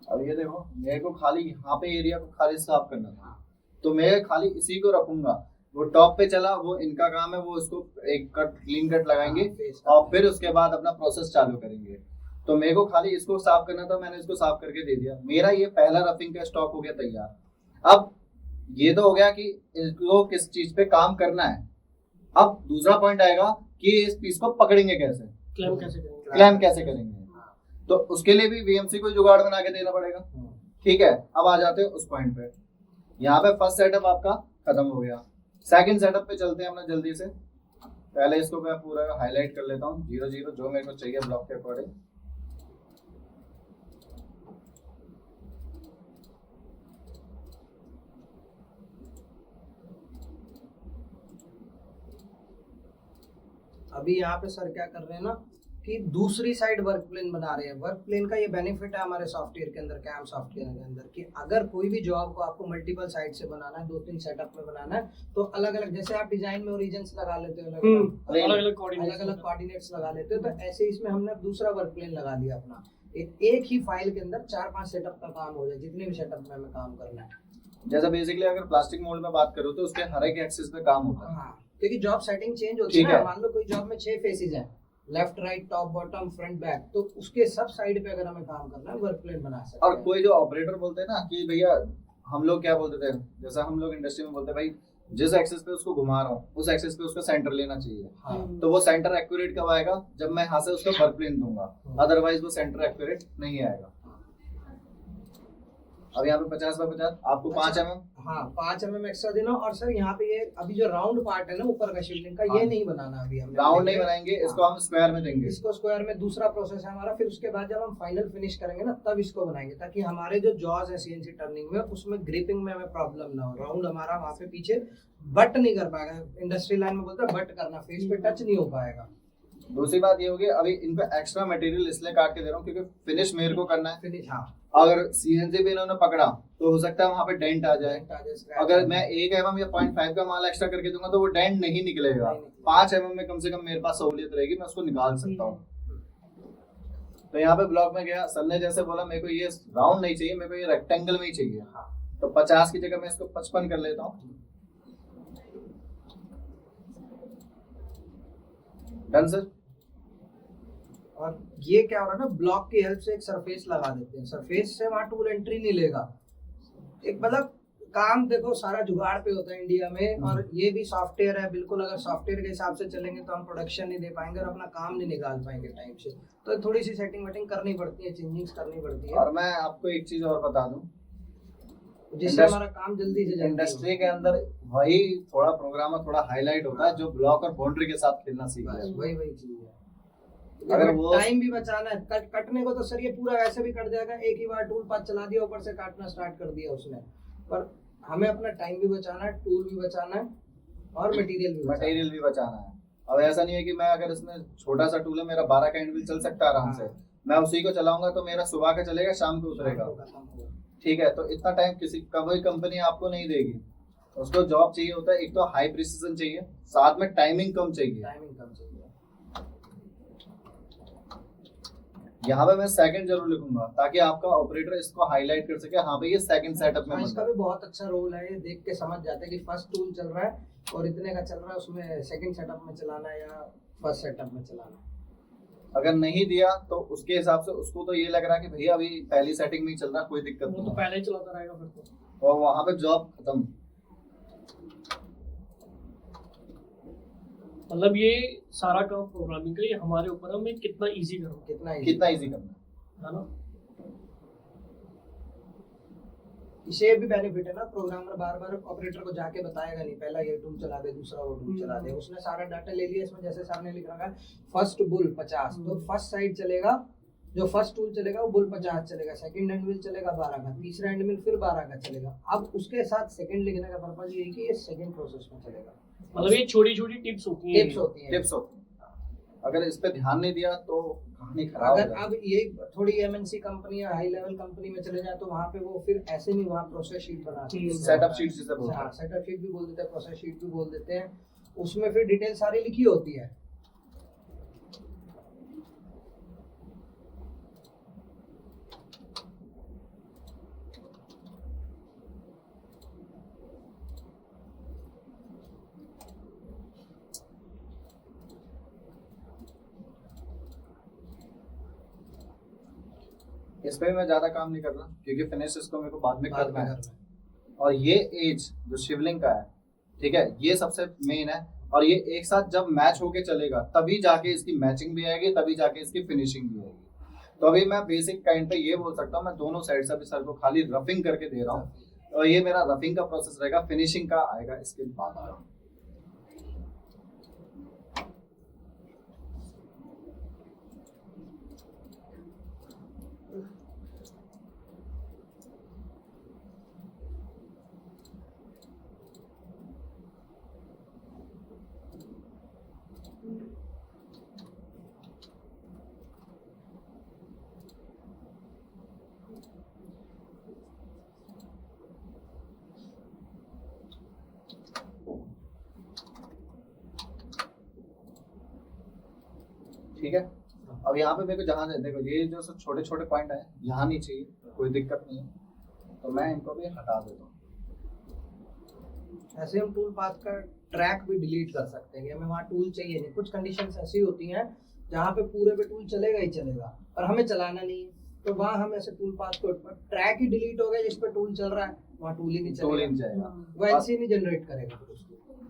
अब ये देखो मेरे को खाली यहाँ पे एरिया को खाली साफ करना था तो मैं खाली इसी को रखूंगा, वो टॉप पे चला वो इनका काम है, वो इसको एक कट क्लीन कट लगाएंगे और फिर उसके बाद अपना प्रोसेस चालू करेंगे। तो मेरे को खाली इसको साफ करना था, मैंने इसको साफ करके दे दिया, मेरा ये पहला रफिंग का स्टॉक हो गया तैयार। अब ये तो हो गया कि इसको किस चीज पे काम करना है। अब दूसरा पॉइंट आएगा कि इस पीस को पकड़ेंगे कैसे, क्लैम कैसे करेंगे। तो उसके लिए भी वीएमसी को जुगाड़ बना के देना पड़ेगा। ठीक है, अब आ जाते हैं उस पॉइंट पे। यहाँ पे फर्स्ट सेटअप आपका खत्म हो गया। सेकंड सेटअप पे चलते हैं अपना जल्दी से। पहले इसको मैं पूरा हाईलाइट कर लेता हूँ 0 0 जो मेरे को चाहिए ब्लॉक के अकॉर्डिंग। अभी यहाँ पे सर क्या कर रहे हैं ना कि दूसरी साइड वर्क प्लेन बना रहे हैं। वर्क प्लेन का ये बेनिफिट है हमारे सॉफ्टवेयर के अंदर, कैम सॉफ्टवेयर के अंदर, कि अगर कोई भी जॉब को आपको मल्टीपल साइड से बनाना है, 2-3 सेटअप में बनाना है, तो अलग अलग, जैसे आप डिजाइन में ओरिजिन्स लगा लेते हो, अलग अलग कोऑर्डिनेट्स लगा लेते हो, तो ऐसे इसमें हमने दूसरा वर्क प्लेन लगा लिया अपना। एक ही फाइल के अंदर 4-5 सेटअप का काम हो जाए, जितने भी सेटअप में हमें काम करना है। जैसा बेसिकली अगर प्लास्टिक मोल्ड में बात करूँ तो उसके हर एक एक्सिस पे काम होता है। हाँ, क्योंकि जॉब सेटिंग चेंज होती है ना। मान लो कोई जॉब में 6 फेसेस हैं, left right top bottom front back, तो उसके सब साइड पे अगर हमें काम करना है वर्क प्लेन बना सकते हैं। और कोई जो ऑपरेटर बोलते हैं ना कि भैया, हम लोग क्या बोलते थे, जैसा हम लोग इंडस्ट्री में बोलते हैं भाई जिस एक्सिस पे उसको घुमा रहा हूँ उस एक्सिस पे उसका सेंटर लेना चाहिए। तो वो सेंटर एक्यूरेट कब आएगा, जब मैं यहाँ से उसको वर्क प्लेन दूंगा, अदरवाइज वो सेंटर एक्यूरेट नहीं आएगा। अब यहाँ पे 50x50 आपको 5 mm, हाँ 5 mm एक्स्ट्रा देना। और सर यहाँ पे ये अभी जो राउंड पार्ट है ना ऊपर का शिवलिंग का, ये नहीं बनाना अभी हम राउंड नहीं बनाएंगे, इसको हम स्क्वायर में देंगे। इसको स्क्वायर में दूसरा प्रोसेस है हमारा। फिर उसके बाद जब हम फाइनल फिनिश करेंगे ना, तब इसको बनाएंगे, ताकि हमारे जो जॉज है सीएनसी टर्निंग में, उसमें ग्रिपिंग में हमें प्रॉब्लम ना हो। राउंड हमारा वहाँ पे पीछे बट नहीं कर पाएगा, इंडस्ट्री लाइन में बोलते हैं बट करना, फेस पे टच नहीं हो पाएगा। दूसरी बात ये होगी, अभी इन पे एक्स्ट्रा मटेरियल इसलिए काट के दे रहा हूँ क्योंकि फिनिश मेरे को करना है। फिनिश, हाँ। अगर सीएनसी भी इन्होंने पकड़ा तो हो सकता है वहाँ पे डेंट आ जाए। अगर मैं 1 mm या 0.5 का माल एक्स्ट्रा करके दूंगा तो वो डेंट नहीं निकलेगा। 5 mm में कम से कम मेरे पास सहूलियत रहेगी, मैं उसको निकाल सकता हूँ। तो यहाँ पे ब्लॉक में गया, सर ने जैसे बोला मेरे को ये राउंड नहीं चाहिए, मेरे को ये रेक्टेंगल में ही चाहिए। तो 50 की जगह मैं इसको 55 कर लेता हूँ। Done sir. और ये क्या हो रहा है ना, ब्लॉक की हेल्प से एक सरफेस लगा देते हैं। सरफेस से वहाँ टूल एंट्री नहीं लेगा। एक मतलब काम देखो सारा जुगाड़ पे होता है इंडिया में, और ये भी सॉफ्टवेयर है बिल्कुल। अगर सॉफ्टवेयर के हिसाब से चलेंगे तो हम प्रोडक्शन नहीं दे पाएंगे और अपना काम नहीं निकाल पाएंगे टाइम से। तो थोड़ी सी सेटिंग वेटिंग करनी पड़ती है, चेंजिंग्स करनी पड़ती है। और मैं आपको एक चीज और बता दूं, जिससे हमारा काम जल्दी से इंडस्ट्री के अंदर वही थोड़ा प्रोग्रामर थोड़ा हाईलाइट होता है जो ब्लॉक और बाउंड्री के साथ खेलना सीखता है। वही चीज है। अगर वो टाइम भी बचाना है, कटने को तो सर ये पूरा वैसे भी कट जाएगा, एक ही बार टूल पाथ चला दिया, ऊपर से काटना स्टार्ट कर दिया उसने। पर हमें अपना टाइम भी बचाना है, टूल भी बचाना है, और मटेरियल भी बचाना है। अब ऐसा नहीं है कि मैं अगर इसमें छोटा सा टूल है, मेरा 12 का एंड व्हील चल सकता है आराम से, मैं उसी को चलाऊंगा तो मेरा सुबह का चलेगा, शाम को उतरेगा। ठीक है, तो इतना टाइम किसी कोई कंपनी आपको नहीं देगी। उसको जॉब चाहिए होता है, एक तो हाई प्रिसिजन चाहिए, साथ में टाइमिंग कम चाहिए। यहाँ पे मैं सेकंड जरूर लिखूंगा ताकि आपका ऑपरेटर इसको हाईलाइट कर सके, हाँ भाई ये सेकंड सेटअप में। इसका भी बहुत अच्छा रोल है, ये देख के समझ जाते हैं कि फर्स्ट टूल चल रहा है और इतने का चल रहा है, उसमें सेकंड सेटअप में चलाना है या फर्स्ट सेटअप में चलाना है। अगर नहीं दिया तो उसके हिसाब से उसको तो ये लग रहा है कि भैया अभी पहली सेटिंग में ही चल रहा है, कोई दिक्कत नहीं, तो पहले ही चलाता रहेगा फिर तो, और वहां पे जॉब खत्म। मतलब ये सारा काम प्रोग्रामिंग का ये हमारे ऊपर हमें कितना इजी करना, कितना इजी करना है ना। इसे भी बेनिफिट है ना, प्रोग्रामर बार बार ऑपरेटर को जाके बताएगा नहीं, पहला ये टूल चला दे, दूसरा वो टूल चला दे। उसने सारा डाटा ले लिया। इसमें जैसे सामने लिख रखा है फर्स्ट बुल 50, तो फर्स्ट साइड चलेगा, जो फर्स्ट टूल चलेगा वो बुल 50 चलेगा, सेकंड हैंड व्हील चलेगा 12 का, तीसरा हैंड व्हील फिर 12 का चलेगा। अब उसके साथ सेकंड लिखने का पर्पस ये है कि ये सेकंड प्रोसेस में चलेगा। मतलब ये छोटी छोटी टिप्स होती हैं। अगर इस पे ध्यान नहीं दिया तो कहानी खराब। अगर अब ये थोड़ी एमएनसी कंपनी या हाई लेवल कंपनी में चले जाए तो वहाँ पे वो फिर ऐसे नहीं, वहाँ प्रोसेस शीट बनाते हैं, सेटअप शीट जिसे बोलते हैं। सेटअप शीट भी बोल देते हैं, प्रोसेस शीट भी बोल देते हैं। उसमें फिर डिटेल सारी लिखी होती है। इस पे मैं ज्यादा काम नहीं कर रहा क्योंकि फिनिश इसको मेरे को बाद में करना है। और ये एज जो शिवलिंग का है, ठीक है, ये सबसे मेन है। और ये एक साथ जब मैच होके चलेगा तभी जाके इसकी मैचिंग भी आएगी, तभी जाके इसकी फिनिशिंग भी आएगी। तो अभी मैं बेसिक काइंड पे ये बोल सकता हूँ, मैं दोनों साइड से अभी सर को खाली रफिंग करके दे रहा हूँ, और ये मेरा रफिंग का प्रोसेस रहेगा, फिनिशिंग का आएगा इसके बाद। ठीक है, अब यहाँ पे मेरे को जहाँ देखो ये जो सब छोटे छोटे पॉइंट है यहाँ नहीं चाहिए, कोई दिक्कत नहीं है, तो मैं इनको भी हटा देता हूँ। ऐसे हम टूल पाथ का ट्रैक भी डिलीट कर सकते हैं कि हमें वहाँ टूल चाहिए नहीं। कुछ कंडीशंस ऐसी होती हैं जहाँ पे पूरे पे टूल चलेगा ही चलेगा और हमें चलाना नहीं है, तो वहाँ हम ऐसे टूल पाथ को ट्रैक ही डिलीट हो गया जिस पे टूल चल रहा है, वहाँ टूल ही नहीं चलेगा, वो ऐसे ही नहीं जनरेट करेगा।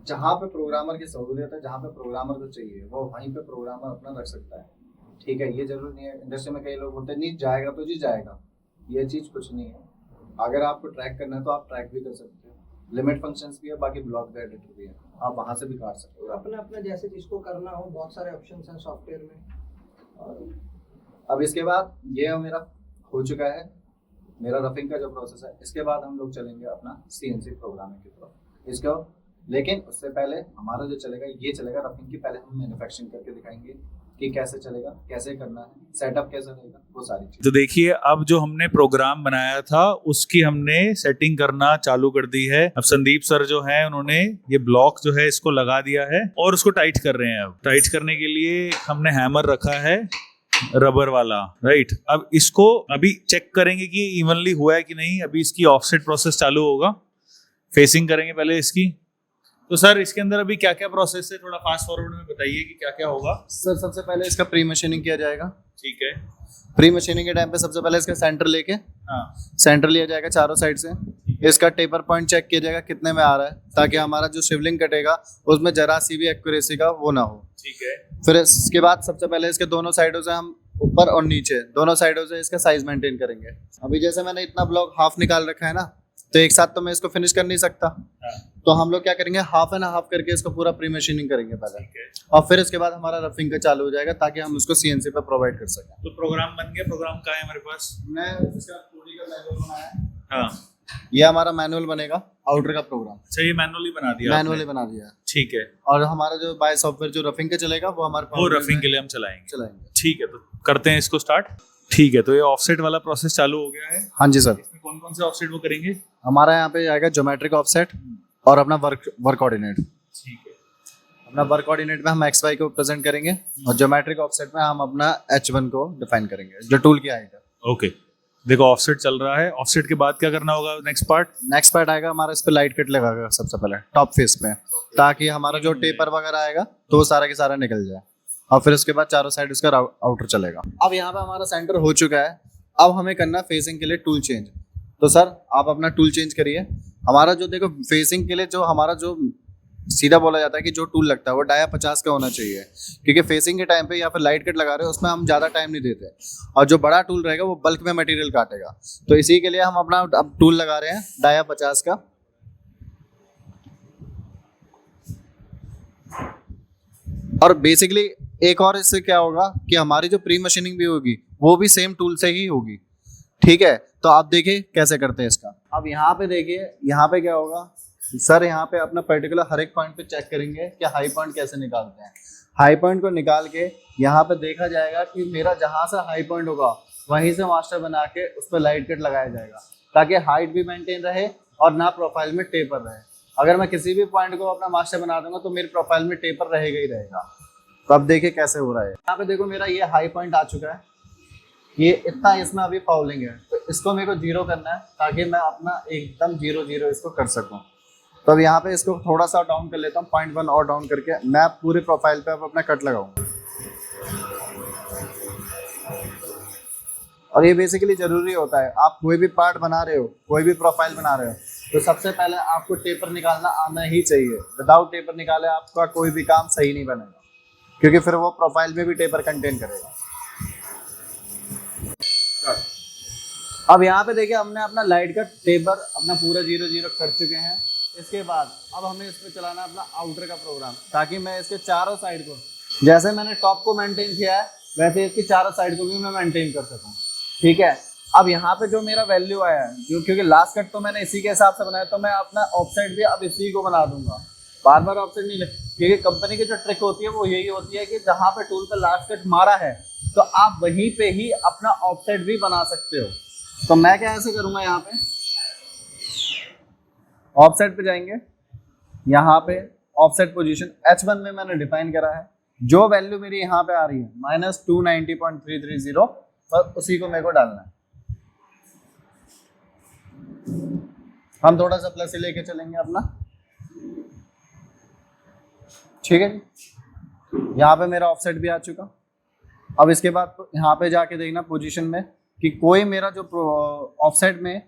जहाँ पे प्रोग्रामर की सहूलियत है, जहाँ पे प्रोग्रामर को चाहिए वो वहीं पे प्रोग्रामर अपना रख सकता है। ठीक है, ये जरूरी नहीं है। इंडस्ट्री में कई लोग बोलते हैं नहीं जाएगा तो जी जाएगा, ये चीज़ कुछ नहीं है। अगर आपको ट्रैक करना है तो आप ट्रैक भी कर सकते हो, लिमिट फंक्शंस भी है, बाकी ब्लॉक एडिटर भी है, आप वहाँ से भी काट सकते हो। अपना अपना जैसे जिसको करना हो, बहुत सारे ऑप्शंस हैं सॉफ्टवेयर में। और अब इसके बाद ये मेरा हो चुका है, मेरा रफिंग का जो प्रोसेस है। इसके बाद हम लोग चलेंगे अपना CNC प्रोग्रामिंग की तरफ। इसको लेकिन उससे पहले हमारा जो चलेगा ये चलेगा रफिंग की, पहले हम मैन्युफैक्चरिंग करके दिखाएंगे कि कैसे चलेगा, कैसे करना है, सेटअप कैसे रहेगा, वो सारी चीज़। तो देखिए अब जो हमने प्रोग्राम बनाया था उसकी हमने सेटिंग करना चालू कर दी है। अब संदीप सर जो है उन्होंने ये ब्लॉक जो है इसको लगा दिया है और उसको टाइट कर रहे हैं। अब टाइट करने के लिए हमने हैमर रखा है रबर वाला, राइट। अब इसको अभी चेक करेंगे कि इवनली हुआ है कि नहीं। अभी इसकी ऑफसेट प्रोसेस चालू होगा, फेसिंग करेंगे पहले इसकी। तो सर इसके अंदर अभी क्या क्या प्रोसेस है, थोड़ा फास्ट फॉरवर्ड में बताइए कि क्या क्या होगा। सर सबसे पहले इसका प्री मशीनिंग किया जाएगा। ठीक है, प्री मशीनिंग के टाइम पे सबसे पहले इसका सेंटर लेके, सेंटर लिया जाएगा चारों साइड से। इसका टेपर पॉइंट चेक किया जाएगा कितने में आ रहा है, ताकि हमारा जो शिवलिंग कटेगा उसमें जरा सी भी एक्यूरेसी का वो ना हो। ठीक है, फिर इसके बाद सबसे पहले इसके दोनों साइडों से हम ऊपर और नीचे दोनों साइडों से इसका साइज मेंटेन करेंगे। अभी जैसे मैंने इतना ब्लॉक हाफ निकाल रखा है ना, तो एक साथ तो मैं इसको फिनिश कर नहीं सकता, तो हम लोग क्या करेंगे हाफ एंड हाफ करके इसको पूरा प्री मशीनिंग करेंगे पहले, और फिर इसके बाद हमारा रफिंग का चालू हो जाएगा ताकि हम उसको CNC पे प्रोवाइड कर सकें। तो प्रोग्राम बन गया। प्रोग्राम कहाँ है हमारे पास? मैं इसका 2D का मैनुअल बनाया है। हाँ, ये हमारा मैनुअल बनेगा आउटर का प्रोग्राम। अच्छा, ये मैनुअली बना दिया? मैनुअली बना दिया है। ठीक है। और हमारा जो बाय सॉफ्टवेयर जो रफिंग का चलेगा वो हमारे वो रफिंग के लिए हम चलाएंगे। ठीक है, तो करते हैं इसको स्टार्ट। ठीक है, तो ये ऑफसेट वाला प्रोसेस चालू हो गया है। हाँ जी सर। इसमें कौन कौन से ऑफसेट वो करेंगे? हमारा यहाँ पे आएगा ज्योमेट्रिक ऑफसेट और अपना वर्क कोऑर्डिनेट। ठीक है, अपना वर्क कोऑर्डिनेट में हम XY को प्रेजेंट करेंगे और ज्योमेट्रिक ऑफसेट में हम अपना H1 को डिफाइन करेंगे, जो टूल की हाइट है। ओके, देखो ऑफसेट चल रहा है। ऑफसेट के बाद क्या करना होगा? नेक्स्ट पार्ट आएगा हमारा, इस पे लाइट कट लगाएगा सबसे पहले टॉप फेस पे, ताकि हमारा जो टेपर वगैरह आएगा तो वो सारा के सारा निकल जाए, और फिर उसके बाद चारों साइड उसका आउटर चलेगा। अब यहाँ पे हमारा सेंटर हो चुका है। अब हमें करना फेसिंग के लिए टूल चेंज। तो सर आप अपना टूल चेंज करिए। हमारा जो देखो फेसिंग के लिए जो हमारा जो सीधा बोला जाता है कि जो टूल लगता है वो डाया 50 का होना चाहिए, क्योंकि फेसिंग के टाइम पे या फिर लाइट कट लगा रहे हो उसमें हम ज़्यादा टाइम नहीं देते, और जो बड़ा टूल रहेगा वो बल्क में मटेरियल काटेगा। तो इसी के लिए हम अपना अब टूल लगा रहे हैं डाया 50 का। और बेसिकली एक और इससे क्या होगा कि हमारी जो प्री मशीनिंग भी होगी वो भी सेम टूल से ही होगी। ठीक है, तो आप देखिए कैसे करते हैं इसका। अब यहाँ पे देखिए, यहाँ पे क्या होगा सर, यहाँ पे अपना पर्टिकुलर हर एक पॉइंट पे चेक करेंगे कि हाई पॉइंट कैसे निकालते हैं। हाई पॉइंट को निकाल के यहाँ पे देखा जाएगा कि मेरा जहाँ से हाई पॉइंट होगा वहीं से मास्टर बना के उस पर लाइट कट लगाया जाएगा, ताकि हाइट भी मेंटेन रहे और ना प्रोफाइल में टेपर रहे। अगर मैं किसी भी पॉइंट को अपना मास्टर बना दूंगा तो मेरे प्रोफाइल में टेपर रहेगा ही रहेगा। तो अब देखिए कैसे हो रहा है। यहाँ पे देखो मेरा ये हाई पॉइंट आ चुका है, ये इतना इसमें अभी फाउलिंग है, तो इसको मेरे को 0 करना है ताकि मैं अपना एकदम 0 इसको कर सकूं। तो अब यहाँ पे इसको थोड़ा सा डाउन कर लेता हूँ, 0.1 और डाउन करके मैं पूरे प्रोफाइल पे अब अपना कट लगाऊंगा। और ये बेसिकली जरूरी होता है, आप कोई भी पार्ट बना रहे हो, कोई भी प्रोफाइल बना रहे हो, तो सबसे पहले आपको टेपर निकालना आना ही चाहिए। विदाउट टेपर निकाले आपका कोई भी काम सही नहीं बनेगा, क्योंकि फिर वो प्रोफाइल में भी टेपर कंटेन करेगा। अब यहाँ पे देखिए हमने अपना लाइट का टेपर अपना पूरा 0 कर चुके हैं। इसके बाद अब हमें इस पे चलाना अपना आउटर का प्रोग्राम, ताकि मैं इसके चारों साइड को, जैसे मैंने टॉप को मेंटेन किया है वैसे इसकी चारों साइड को भी मैं मेंटेन कर सकूं। ठीक है, अब यहाँ पे जो मेरा वैल्यू आया है, जो क्योंकि लास्ट कट तो मैंने इसी के हिसाब से बनाया, तो मैं अपना ऑफसेट भी अब इसी को बना दूंगा, बार बार ऑफसेट नहीं ले, क्योंकि कंपनी की जो ट्रिक होती है वो यही होती है कि जहाँ पे टूल पे लास्ट कट मारा है तो आप वहीं पे ही अपना ऑफसेट भी बना सकते हो। तो मैं क्या ऐसे करूँगा, यहाँ पे ऑफसेट पे जाएंगे, यहाँ पे ऑफसेट पोजीशन H1 में मैंने डिफाइन करा है, जो वैल्यू मेरी यहाँ पे आ रही है -290.330, बस उसी को मेरे को डालना है। हम थोड़ा सा प्लस ही लेके चलेंगे अपना, ठीक है जी। यहाँ पे मेरा ऑफसेट भी आ चुका। अब इसके बाद यहाँ पे जाके देखना पोजीशन में कि कोई मेरा जो ऑफसेट में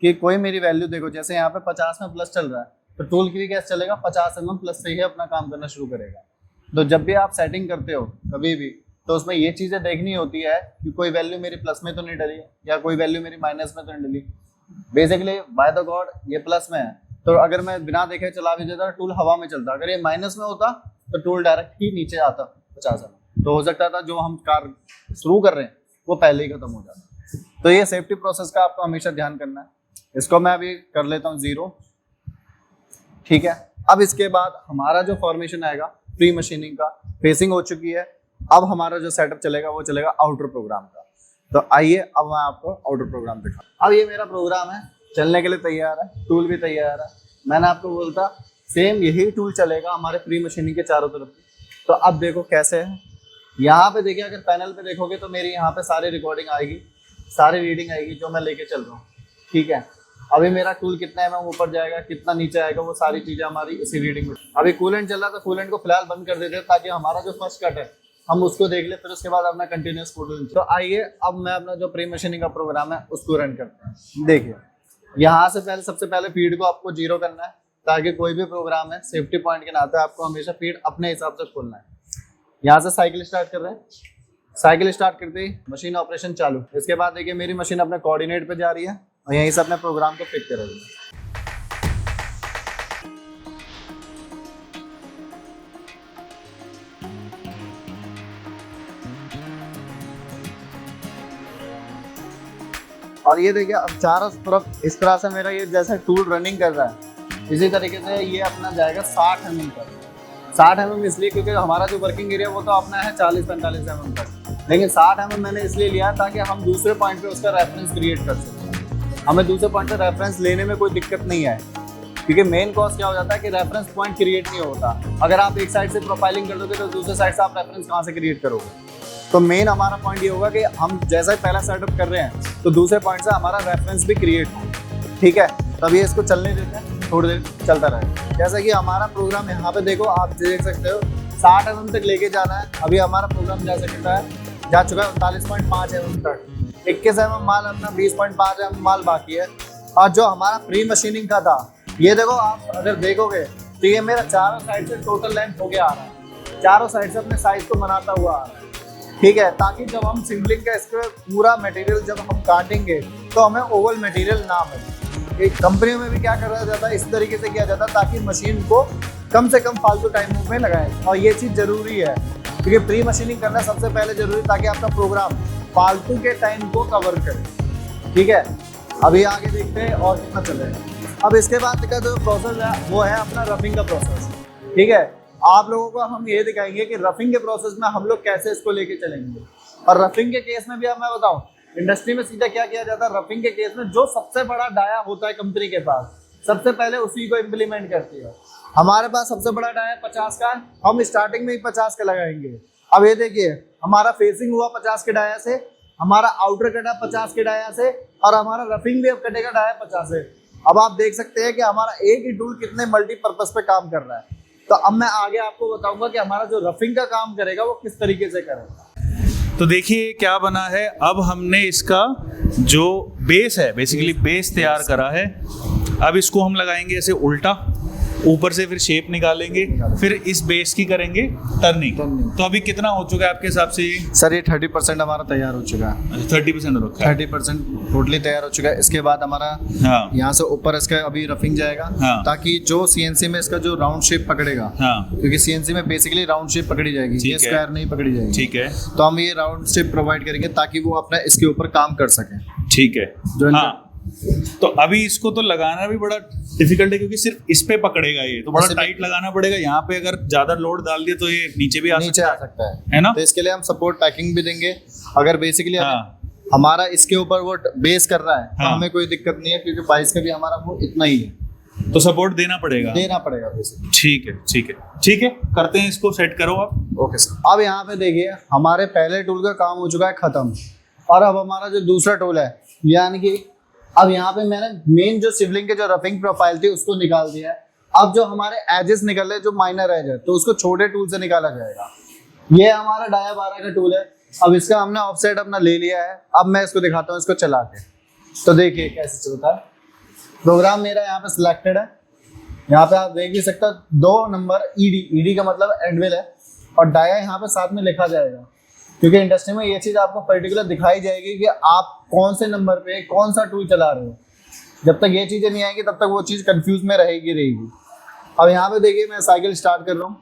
कि कोई मेरी वैल्यू देखो, जैसे यहाँ पे 50 में प्लस चल रहा है तो टूल की भी कैसे चलेगा, 50 mm प्लस से ही अपना काम करना शुरू करेगा। तो जब भी आप सेटिंग करते हो कभी भी, तो उसमें ये चीज़ें देखनी होती है कि कोई वैल्यू मेरी प्लस में तो नहीं डली या कोई वैल्यू मेरी माइनस में तो नहीं डली। बेसिकली बाय द गॉड ये प्लस में है, तो अगर मैं बिना देखे चला भी देता टूल हवा में चलता, अगर ये माइनस में होता तो टूल डायरेक्ट ही नीचे आता 50 में, तो हो सकता था जो हम कार शुरू कर रहे हैं वो पहले ही खत्म हो जाता। तो ये सेफ्टी प्रोसेस का आपको हमेशा ध्यान करना है। इसको मैं अभी कर लेता हूँ 0, ठीक है। अब इसके बाद हमारा जो फॉर्मेशन आएगा प्री मशीनिंग का, फेसिंग हो चुकी है। अब हमारा जो सेटअप चलेगा वो चलेगा आउटर प्रोग्राम का। तो आइए अब मैं आपको आउटर प्रोग्राम दिखाऊं। अब ये मेरा प्रोग्राम है, चलने के लिए तैयार है, टूल भी तैयार है। मैंने आपको बोलता सेम यही टूल चलेगा हमारे प्री मशीनिंग के चारों तरफ। तो अब देखो कैसे है, यहाँ पे देखिए, अगर पैनल पे देखोगे तो मेरी यहाँ पे सारी रिकॉर्डिंग आएगी, सारी रीडिंग आएगी जो मैं लेके चल रहा हूँ, ठीक है। अभी मेरा टूल कितना mm ऊपर जाएगा, कितना नीचे आएगा, वो सारी चीजें हमारी इसी रीडिंग में। अभी कूलेंट चल रहा है तो कूलेंट को फिलहाल बंद कर देते हैं, ताकि हमारा जो फर्स्ट कट है हम उसको देख ले, फिर उसके बाद अपना कंटिन्यूस कूलेंट। तो आइए अब मैं अपना जो प्री मशीनिंग का प्रोग्राम है उसको रन करते हैं। देखिए यहाँ से पहले सबसे पहले फीड को आपको 0 करना है, ताकि कोई भी प्रोग्राम है सेफ्टी पॉइंट के नाते आपको हमेशा फीड अपने हिसाब से खोलना है। यहाँ से साइकिल स्टार्ट कर रहे हैं, साइकिल स्टार्ट करते ही मशीन ऑपरेशन चालू। इसके बाद देखिए मेरी मशीन अपने कोऑर्डिनेट पे जा रही है और यहीं से अपने प्रोग्राम को पिक करेगी। और ये देखिए अब चारों तरफ इस तरह से मेरा ये जैसे टूल रनिंग कर रहा है, इसी तरीके से ये अपना जाएगा 60 mm पर। 60 mm इसलिए क्योंकि हमारा जो वर्किंग एरिया वो तो अपना है 40-45 mm तक, लेकिन 60 mm मैंने इसलिए लिया ताकि हम दूसरे पॉइंट पे उसका रेफरेंस क्रिएट कर सकें। हमें दूसरे पॉइंट पे रेफरेंस लेने में कोई दिक्कत नहीं है, क्योंकि मेन कॉज क्या हो जाता है कि रेफरेंस पॉइंट क्रिएट नहीं होता। अगर आप एक साइड से प्रोफाइलिंग कर दोगे तो दूसरे साइड से आप रेफरेंस कहाँ से क्रिएट करोगे। तो मेन हमारा पॉइंट ये होगा कि हम जैसा ही पहला सेटअप कर रहे हैं तो दूसरे पॉइंट से हमारा रेफरेंस भी क्रिएट हो, ठीक है। तभी इसको चलने देते हैं, थोड़ी देर चलता रहे। जैसा कि हमारा प्रोग्राम यहाँ पे देखो, आप देख सकते हो 60 mm तक लेके जाना है। अभी हमारा प्रोग्राम जा चुका है 39.5 mm तक। 21 mm माल अपना, 20.5 mm माल बाकी है। और जो हमारा प्री मशीनिंग का था, ये देखो आप अगर देखोगे तो ये मेरा चारों साइड से टोटल लेंथ हो गया आ रहा है, चारों साइड से अपने साइज को बनाता हुआ आ रहा है, ठीक है। ताकि जब हम सिंगलिंग का इसका पूरा मटेरियल जब हम काटेंगे तो हमें ओवल मटेरियल ना मिले। एक कंपनी में भी क्या करा जाता है, इस तरीके से किया जाता है ताकि मशीन को कम से कम फालतू टाइम में लगाएं। और ये चीज़ जरूरी है, क्योंकि प्री मशीनिंग करना सबसे पहले जरूरी, ताकि आपका प्रोग्राम फालतू के टाइम को कवर करे, ठीक है। अभी आगे देखते हैं और कितना चलेगा। अब इसके बाद का जो प्रोसेस है वो है अपना रफिंग का प्रोसेस, ठीक है। आप लोगों को हम ये दिखाएंगे कि रफिंग के प्रोसेस में हम लोग कैसे इसको लेके चलेंगे। और रफिंग के केस में भी अब मैं बताऊं, इंडस्ट्री में सीधा क्या किया जाता है, रफिंग के केस में जो सबसे बड़ा डाया होता है कंपनी के पास, सबसे पहले उसी को इम्प्लीमेंट करती है। हमारे पास सबसे बड़ा डाया 50 का, हम स्टार्टिंग में ही 50 का लगाएंगे। अब ये देखिए हमारा फेसिंग हुआ 50 के डाया से, हमारा आउटर कटा 50 के डाया से, और हमारा रफिंग भी अब कटेगा डाया 50 से। अब आप देख सकते हैं कि हमारा एक ही टूल कितने मल्टीपर्पज पे काम कर रहा है। तो अब मैं आगे आपको बताऊंगा कि हमारा जो रफिंग का काम करेगा वो किस तरीके से करेगा। तो देखिए क्या बना है, अब हमने इसका जो बेस है, बेसिकली बेस तैयार करा है। अब इसको हम लगाएंगे ऐसे उल्टा, ऊपर से फिर शेप निकालेंगे, फिर इस बेस की करेंगे टर्निंग। तो अभी कितना हो चुका है आपके हिसाब से ये? सर ये 30% हमारा तैयार हो चुका है। 30% हो रखा है। 30% टोटली तैयार हो चुका है। इसके बाद हमारा हाँ। यहाँ से ऊपर इसका अभी रफिंग जाएगा, हाँ। ताकि जो सीएनसी में इसका जो राउंड शेप पकड़ेगा, हाँ। क्योंकि सीएनसी में बेसिकली राउंड शेप पकड़ी जाएगी, ये स्क्वायर नहीं पकड़ी जाएगी। ठीक है। तो हम ये राउंड शेप प्रोवाइड करेंगे ताकि वो अपना इसके ऊपर काम कर सके। ठीक है। जो हाँ। तो अभी इसको तो लगाना भी बड़ा डिफिकल्ट है, क्योंकि सिर्फ इस पे पकड़ेगा, ये तो बड़ा टाइट लगाना पड़ेगा। यहाँ पे अगर ज्यादा लोड डाल दिया तो ये नीचे भी आ सकता है ना? तो इसके लिए हम सपोर्ट पैकिंग भी देंगे। अगर बेसिकली हाँ। हमारा इसके ऊपर वो बेस कर रहा है तो हाँ। हमें कोई दिक्कत नहीं है, क्योंकि 22 का भी हमारा वो इतना ही है, तो सपोर्ट देना पड़ेगा बेसिकली। ठीक है, ठीक है, ठीक है, करते हैं इसको, सेट करो आप। Okay sir. अब यहाँ पे देखिए हमारे पहले टूल का काम हो चुका है खत्म, और अब हमारा जो दूसरा टूल है, यानी कि अब यहाँ पे मैंने मेन जो शिवलिंग के जो रफिंग प्रोफाइल थी उसको निकाल दिया है। अब जो हमारे एजेस निकल रहे, जो माइनर एज है, तो उसको छोटे टूल से निकाला जाएगा। ये हमारा डाया 12 का टूल है। अब इसका हमने ऑफसेट अपना ले लिया है। अब मैं इसको दिखाता हूँ इसको चला के, तो देखिए कैसे चलता है। प्रोग्राम मेरा यहाँ पे सिलेक्टेड है। यहाँ पे आप देख भी सकते हो 2 नंबर ईडी का मतलब एंडविल है, और डाया यहाँ पे साथ में लिखा जाएगा, क्योंकि इंडस्ट्री में ये चीज़ आपको पर्टिकुलर दिखाई जाएगी कि आप कौन से नंबर पे कौन सा टूल चला रहे हो। जब तक ये चीज़ें नहीं आएंगी तब तक वो चीज़ कंफ्यूज में रहेगी। अब यहाँ पे देखिए मैं साइकिल स्टार्ट कर रहा हूँ।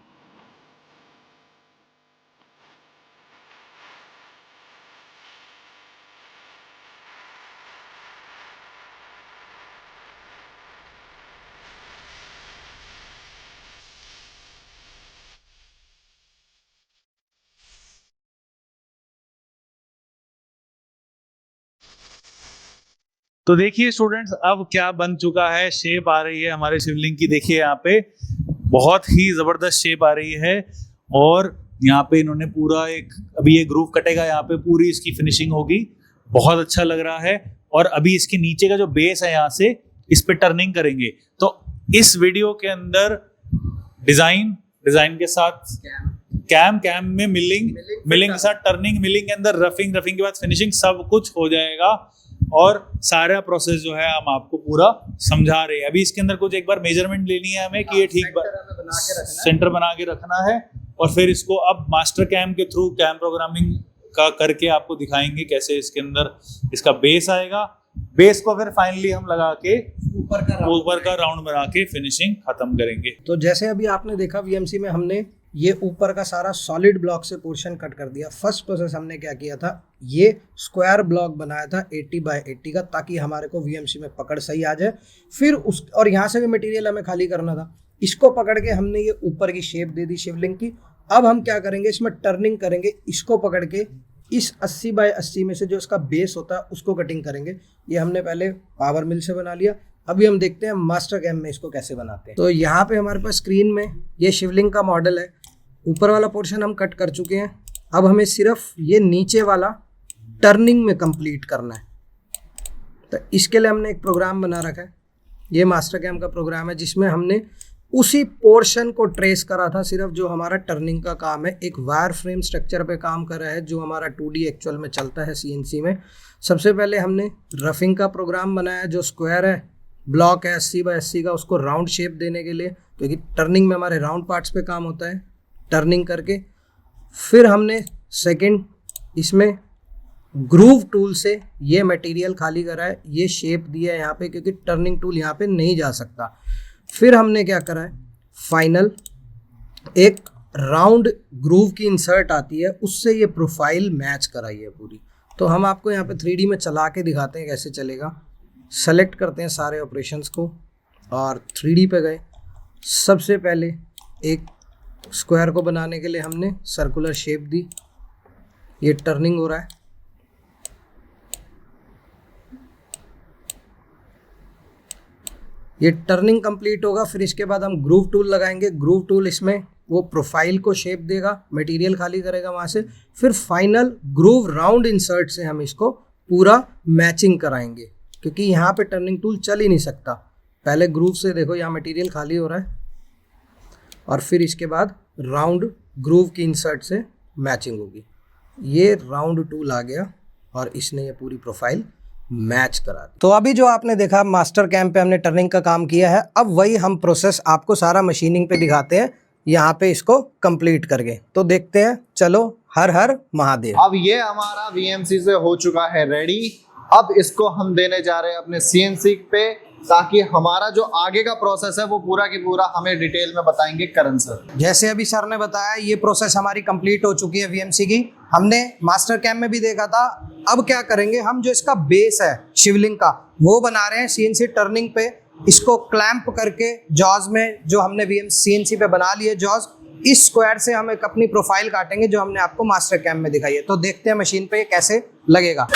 तो देखिए स्टूडेंट्स, अब क्या बन चुका है, शेप आ रही है हमारे शिवलिंग की। देखिए यहाँ पे बहुत ही जबरदस्त शेप आ रही है, और यहाँ पे इन्होंने पूरा एक, अभी ये ग्रूव कटेगा, यहाँ पे पूरी इसकी फिनिशिंग होगी। बहुत अच्छा लग रहा है। और अभी इसके नीचे का जो बेस है, यहाँ से इस पे टर्निंग करेंगे। तो इस वीडियो के अंदर डिजाइन के साथ कैम में मिलिंग के साथ टर्निंग, मिलिंग के अंदर रफिंग के बाद फिनिशिंग, सब कुछ हो जाएगा। और सारा प्रोसेस जो है हम आपको पूरा समझा रहे हैं। अभी इसके अंदर कुछ एक बार मेजरमेंट लेनी है हमें कि ये ठीक सेंटर बना के रखना है, और फिर इसको अब मास्टर कैम के थ्रू कैम प्रोग्रामिंग का करके आपको दिखाएंगे कैसे इसके अंदर इसका बेस आएगा। बेस को फिर फाइनली हम लगा के ऊपर का राउंड बना के फिनिशिंग खत्म करेंगे। तो जैसे अभी आपने देखा वीएमसी में हमने ये ऊपर का सारा सॉलिड ब्लॉक से पोर्शन कट कर दिया। फर्स्ट प्रोसेस हमने क्या किया था, ये स्क्वायर ब्लॉक बनाया था 80 बाय 80 का, ताकि हमारे को वीएमसी में पकड़ सही आ जाए। फिर और यहाँ से भी मटेरियल हमें खाली करना था। इसको पकड़ के हमने ये ऊपर की शेप दे दी शिवलिंग की। अब हम क्या करेंगे, इसमें टर्निंग करेंगे। इसको पकड़ के इस 80 बाय 80 में से जो इसका बेस होता है उसको कटिंग करेंगे। ये हमने पहले पावर मिल से बना लिया। अभी हम देखते हैं मास्टर कैम में इसको कैसे बनाते हैं। तो यहाँ पे हमारे पास स्क्रीन में ये शिवलिंग का मॉडल है। ऊपर वाला पोर्शन हम कट कर चुके हैं। अब हमें सिर्फ ये नीचे वाला टर्निंग में कंप्लीट करना है। तो इसके लिए हमने एक प्रोग्राम बना रखा है। ये मास्टर कैम का प्रोग्राम है, जिसमें हमने उसी पोर्शन को ट्रेस करा था, सिर्फ जो हमारा टर्निंग का काम है। एक वायर फ्रेम स्ट्रक्चर पे काम कर रहा है, जो हमारा 2D एक्चुअल में चलता है सीएनसी में। सबसे पहले हमने रफिंग का प्रोग्राम बनाया, जो स्क्वायर है, ब्लॉक है 80 बाय 80 का, उसको राउंड शेप देने के लिए, क्योंकि टर्निंग में हमारे राउंड पार्ट्स पे काम होता है। टर्निंग करके फिर हमने सेकंड इसमें ग्रूव टूल से ये मटेरियल खाली करा है, ये शेप दिया है यहाँ पे, क्योंकि टर्निंग टूल यहाँ पे नहीं जा सकता। फिर हमने क्या करा है, फाइनल एक राउंड ग्रूव की इंसर्ट आती है, उससे ये प्रोफाइल मैच कराई है पूरी। तो हम आपको यहाँ पे 3D में चला के दिखाते हैं कैसे चलेगा। सेलेक्ट करते हैं सारे ऑपरेशंस को और 3D पे गए। सबसे पहले एक स्क्वायर को बनाने के लिए हमने सर्कुलर शेप दी। ये टर्निंग हो रहा है। ये टर्निंग कंप्लीट होगा। फिर इसके बाद हम ग्रूव टूल लगाएंगे। ग्रूव टूल इसमें वो प्रोफाइल को शेप देगा, मटेरियल खाली करेगा वहाँ से। फिर फाइनल ग्रूव राउंड इंसर्ट से हम इसको पूरा मैचिंग कराएंगे, क्योंकि यहाँ पे टर्निंग टूल चल ही नहीं सकता। पहले ग्रूव से देखो, यहाँ मटेरियल खाली हो रहा है, और फिर इसके बाद राउंड ग्रूव की इंसर्ट से मैचिंग होगी। ये राउंड टूल आ गया और इसने ये पूरी प्रोफाइल मैच करा दी। तो अभी जो आपने देखा मास्टर कैम पे हमने टर्निंग का काम किया है, अब वही हम प्रोसेस आपको सारा मशीनिंग पे दिखाते हैं यहाँ पे इसको कंप्लीट करके। तो देखते हैं, चलो हर हर महादेव। अब ये हमारा VMC से हो चुका है रेडी। अब इसको हम देने जा रहे हैं अपने CNC पे, ताकि हमारा जो आगे का प्रोसेस है वो पूरा की पूरा हमें डिटेल में बताएंगे करण सर। जैसे अभी सर ने बताया, ये प्रोसेस हमारी कंप्लीट हो चुकी है VMC की। हमने मास्टर कैम में भी देखा था। अब क्या करेंगे, हम जो इसका बेस है शिवलिंग का वो बना रहे हैं CNC टर्निंग पे। इसको क्लैंप करके जॉज में जो हमने CNC पे बना लिए जॉज, इस स्क्वायर से हम एक अपनी प्रोफाइल काटेंगे जो हमने आपको मास्टर कैम में दिखाई है। तो देखते हैं मशीन पे ये कैसे लगेगा।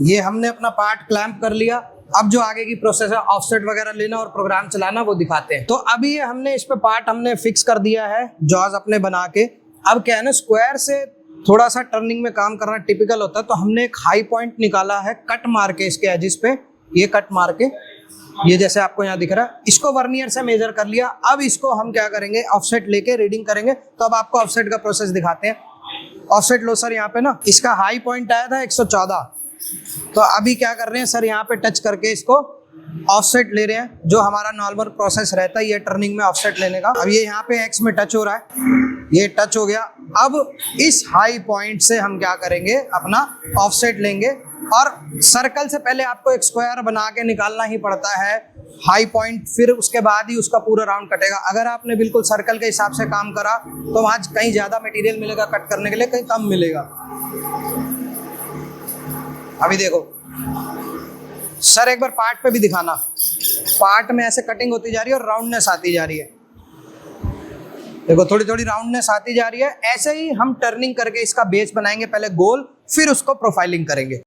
ये हमने अपना पार्ट क्लैंप कर लिया। अब जो आगे की प्रोसेस है, ऑफसेट वगैरह लेना और प्रोग्राम चलाना, वो दिखाते हैं। तो अभी ये हमने इस पे पार्ट हमने फिक्स कर दिया है जॉज अपने बना के। अब क्या है ना, स्क्वायर से थोड़ा सा टर्निंग में काम करना टिपिकल होता है, तो हमने एक हाई पॉइंट निकाला है कट मार के इसके एजिस पे। ये कट मार के, ये जैसे आपको यहाँ दिख रहा है, इसको वर्नियर से मेजर कर लिया। अब इसको हम क्या करेंगे, ऑफसेट लेके रीडिंग करेंगे। तो अब आपको ऑफसेट का प्रोसेस दिखाते हैं। ऑफसेट लो सर, यहाँ पे ना इसका हाई पॉइंट आया था 114। तो अभी क्या कर रहे हैं सर, यहाँ पे टच करके इसको ऑफसेट ले रहे हैं, जो हमारा नॉर्मल प्रोसेस रहता है ये टर्निंग में ऑफसेट लेने का। अब ये यहाँ पे एक्स में टच हो रहा है, ये टच हो गया। अब इस हाई पॉइंट से हम क्या करेंगे, अपना ऑफसेट लेंगे। और सर्कल से पहले आपको एक स्क्वायर बना के निकालना ही पड़ता है हाई पॉइंट, फिर उसके बाद ही उसका पूरा राउंड कटेगा। अगर आपने बिल्कुल सर्कल के हिसाब से काम करा तो वहाँ कहीं ज़्यादा मटेरियल मिलेगा कट करने के लिए, कहीं कम मिलेगा। अभी देखो सर, एक बार पार्ट पे भी दिखाना। पार्ट में ऐसे कटिंग होती जा रही है और राउंडनेस आती जा रही है। देखो थोड़ी थोड़ी राउंडनेस आती जा रही है। ऐसे ही हम टर्निंग करके इसका बेस बनाएंगे, पहले गोल, फिर उसको प्रोफाइलिंग करेंगे।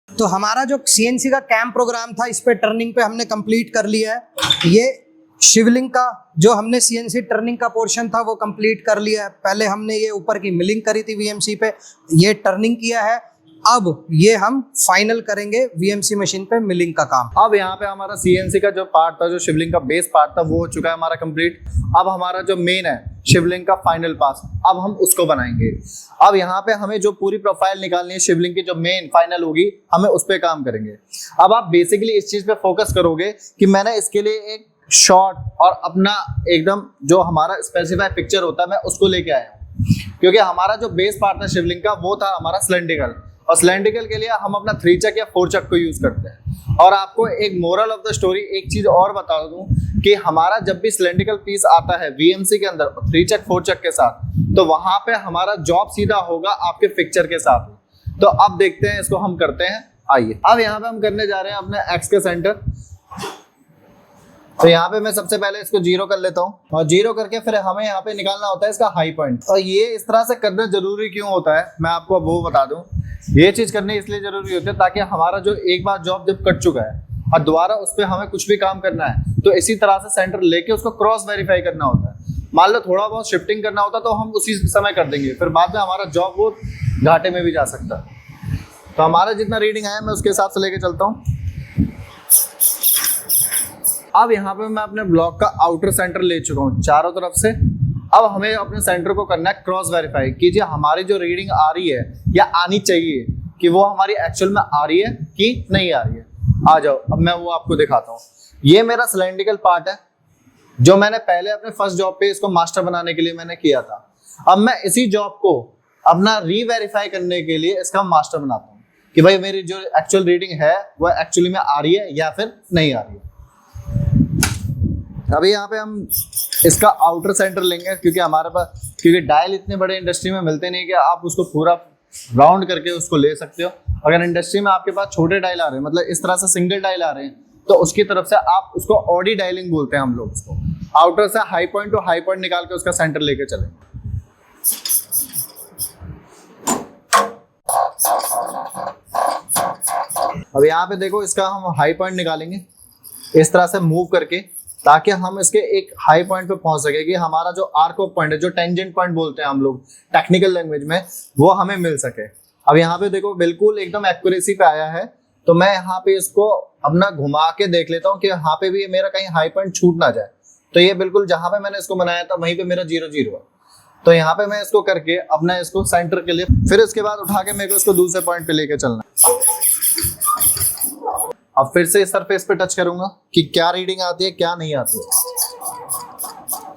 तो हमारा जो CNC का कैम प्रोग्राम था, इस पे टर्निंग पे हमने कंप्लीट कर लिया है। ये शिवलिंग का जो हमने CNC टर्निंग का पोर्शन था वो कंप्लीट कर लिया है। पहले हमने ये ऊपर की मिलिंग करी थी VMC पे, ये टर्निंग किया है। अब ये हम फाइनल करेंगे VMC मशीन पे मिलिंग का काम। अब यहाँ पे हमारा CNC का जो पार्ट था, जो शिवलिंग का बेस पार्ट था, वो हो चुका है हमारा कंप्लीट। अब हमारा जो मेन है शिवलिंग का फाइनल पास, अब हम उसको बनाएंगे। अब यहाँ पे हमें जो पूरी प्रोफाइल निकालनी है शिवलिंग की, जो मेन फाइनल होगी, हमें उस पर काम करेंगे। अब आप बेसिकली इस चीज पे फोकस करोगे कि मैंने इसके लिए एक शॉट और अपना एकदम जो हमारा स्पेसिफाई पिक्चर होता है, मैं उसको लेके आया हूँ। क्योंकि हमारा जो बेस पार्ट था शिवलिंग का, वो था हमारा सिलेंड्रिकल, और सिलेंड्रिकल के लिए हम अपना 3 चक या 4 चक को यूज करते हैं। और आपको एक मोरल ऑफ द स्टोरी एक चीज और बता दूं कि हमारा जब भी सिलेंड्रिकल पीस आता है VMC के अंदर 3 चक 4 चक के साथ, तो वहां पे हमारा जॉब सीधा होगा आपके पिक्चर के साथ। तो अब देखते हैं, इसको हम करते हैं। आइए, अब यहाँ पे हम करने जा रहे हैं अपने एक्स के सेंटर। तो यहाँ पे मैं सबसे पहले इसको 0 कर लेता हूँ, और 0 करके फिर हमें यहाँ पे निकालना होता है इसका हाई पॉइंट। और ये इस तरह से करना जरूरी क्यों होता है, मैं आपको अब वो बता दूं। ये चीज करनी इसलिए जरूरी होती है ताकि हमारा जो एक बार जॉब जब कट चुका है और दोबारा उस पर हमें कुछ भी काम करना है, तो इसी तरह से सेंटर लेके उसको क्रॉस वेरीफाई करना होता है। मान लो थोड़ा बहुत शिफ्टिंग करना होता तो हम उसी समय कर देंगे, फिर बाद में हमारा जॉब वो घाटे में भी जा सकता है। तो हमारा जितना रीडिंग आया मैं उसके हिसाब से लेके चलता हूँ। अब यहाँ पे मैं अपने ब्लॉक का आउटर सेंटर ले चुका हूँ चारों तरफ से। अब हमें अपने सेंटर को करना है क्रॉस वेरीफाई, कीजिए हमारी जो रीडिंग आ रही है या आनी चाहिए कि वो हमारी एक्चुअल में आ रही है कि नहीं आ रही है। आ जाओ, अब मैं वो आपको दिखाता हूँ। ये मेरा सिलेंड्रिकल पार्ट है जो मैंने पहले अपने फर्स्ट जॉब पे इसको मास्टर बनाने के लिए मैंने किया था। अब मैं इसी जॉब को अपना रीवेरीफाई करने के लिए इसका मास्टर बनाता हूँ कि भाई मेरी जो एक्चुअल रीडिंग है वो एक्चुअली में आ रही है या फिर नहीं आ रही है। अभी यहाँ पे हम इसका आउटर सेंटर लेंगे, क्योंकि हमारे पास, क्योंकि डायल इतने बड़े इंडस्ट्री में मिलते नहीं कि आप उसको पूरा राउंड करके उसको ले सकते हो। अगर इंडस्ट्री में आपके पास छोटे डायल आ रहे हैं, मतलब इस तरह से सिंगल डायल आ रहे हैं, तो उसकी तरफ से आप उसको ऑडी डायलिंग बोलते हैं हम लोग उसको। आउटर से high point two high point निकाल के उसका सेंटर लेके चलेंगे। अब यहाँ पे देखो, इसका हम हाई पॉइंट निकालेंगे इस तरह से मूव करके, ताकि हम इसके एक हाई पॉइंट पे पहुंच सके कि हमारा जो आर्क ऑफ पॉइंट है, जो टेंजेंट पॉइंट बोलते हैं हम लोग टेक्निकल लैंग्वेज में, वो हमें मिल सके। अब यहाँ पे देखो बिल्कुल एकदम एक्यूरेसी पे आया है, तो मैं यहाँ पे इसको अपना घुमा के देख लेता हूँ कि यहाँ पे भी मेरा कहीं हाई पॉइंट छूट ना जाए। तो ये बिल्कुल जहां पे मैंने इसको बनाया था वहीं पे मेरा 0 0 है। तो यहाँ पे मैं इसको करके अपना इसको सेंटर के लिए, फिर इसके बाद उठा के मेरे को इसको दूसरे पॉइंट पे लेके चलना। अब फिर से इस सरफेस पे टच करूंगा कि क्या रीडिंग आती है क्या नहीं आती है।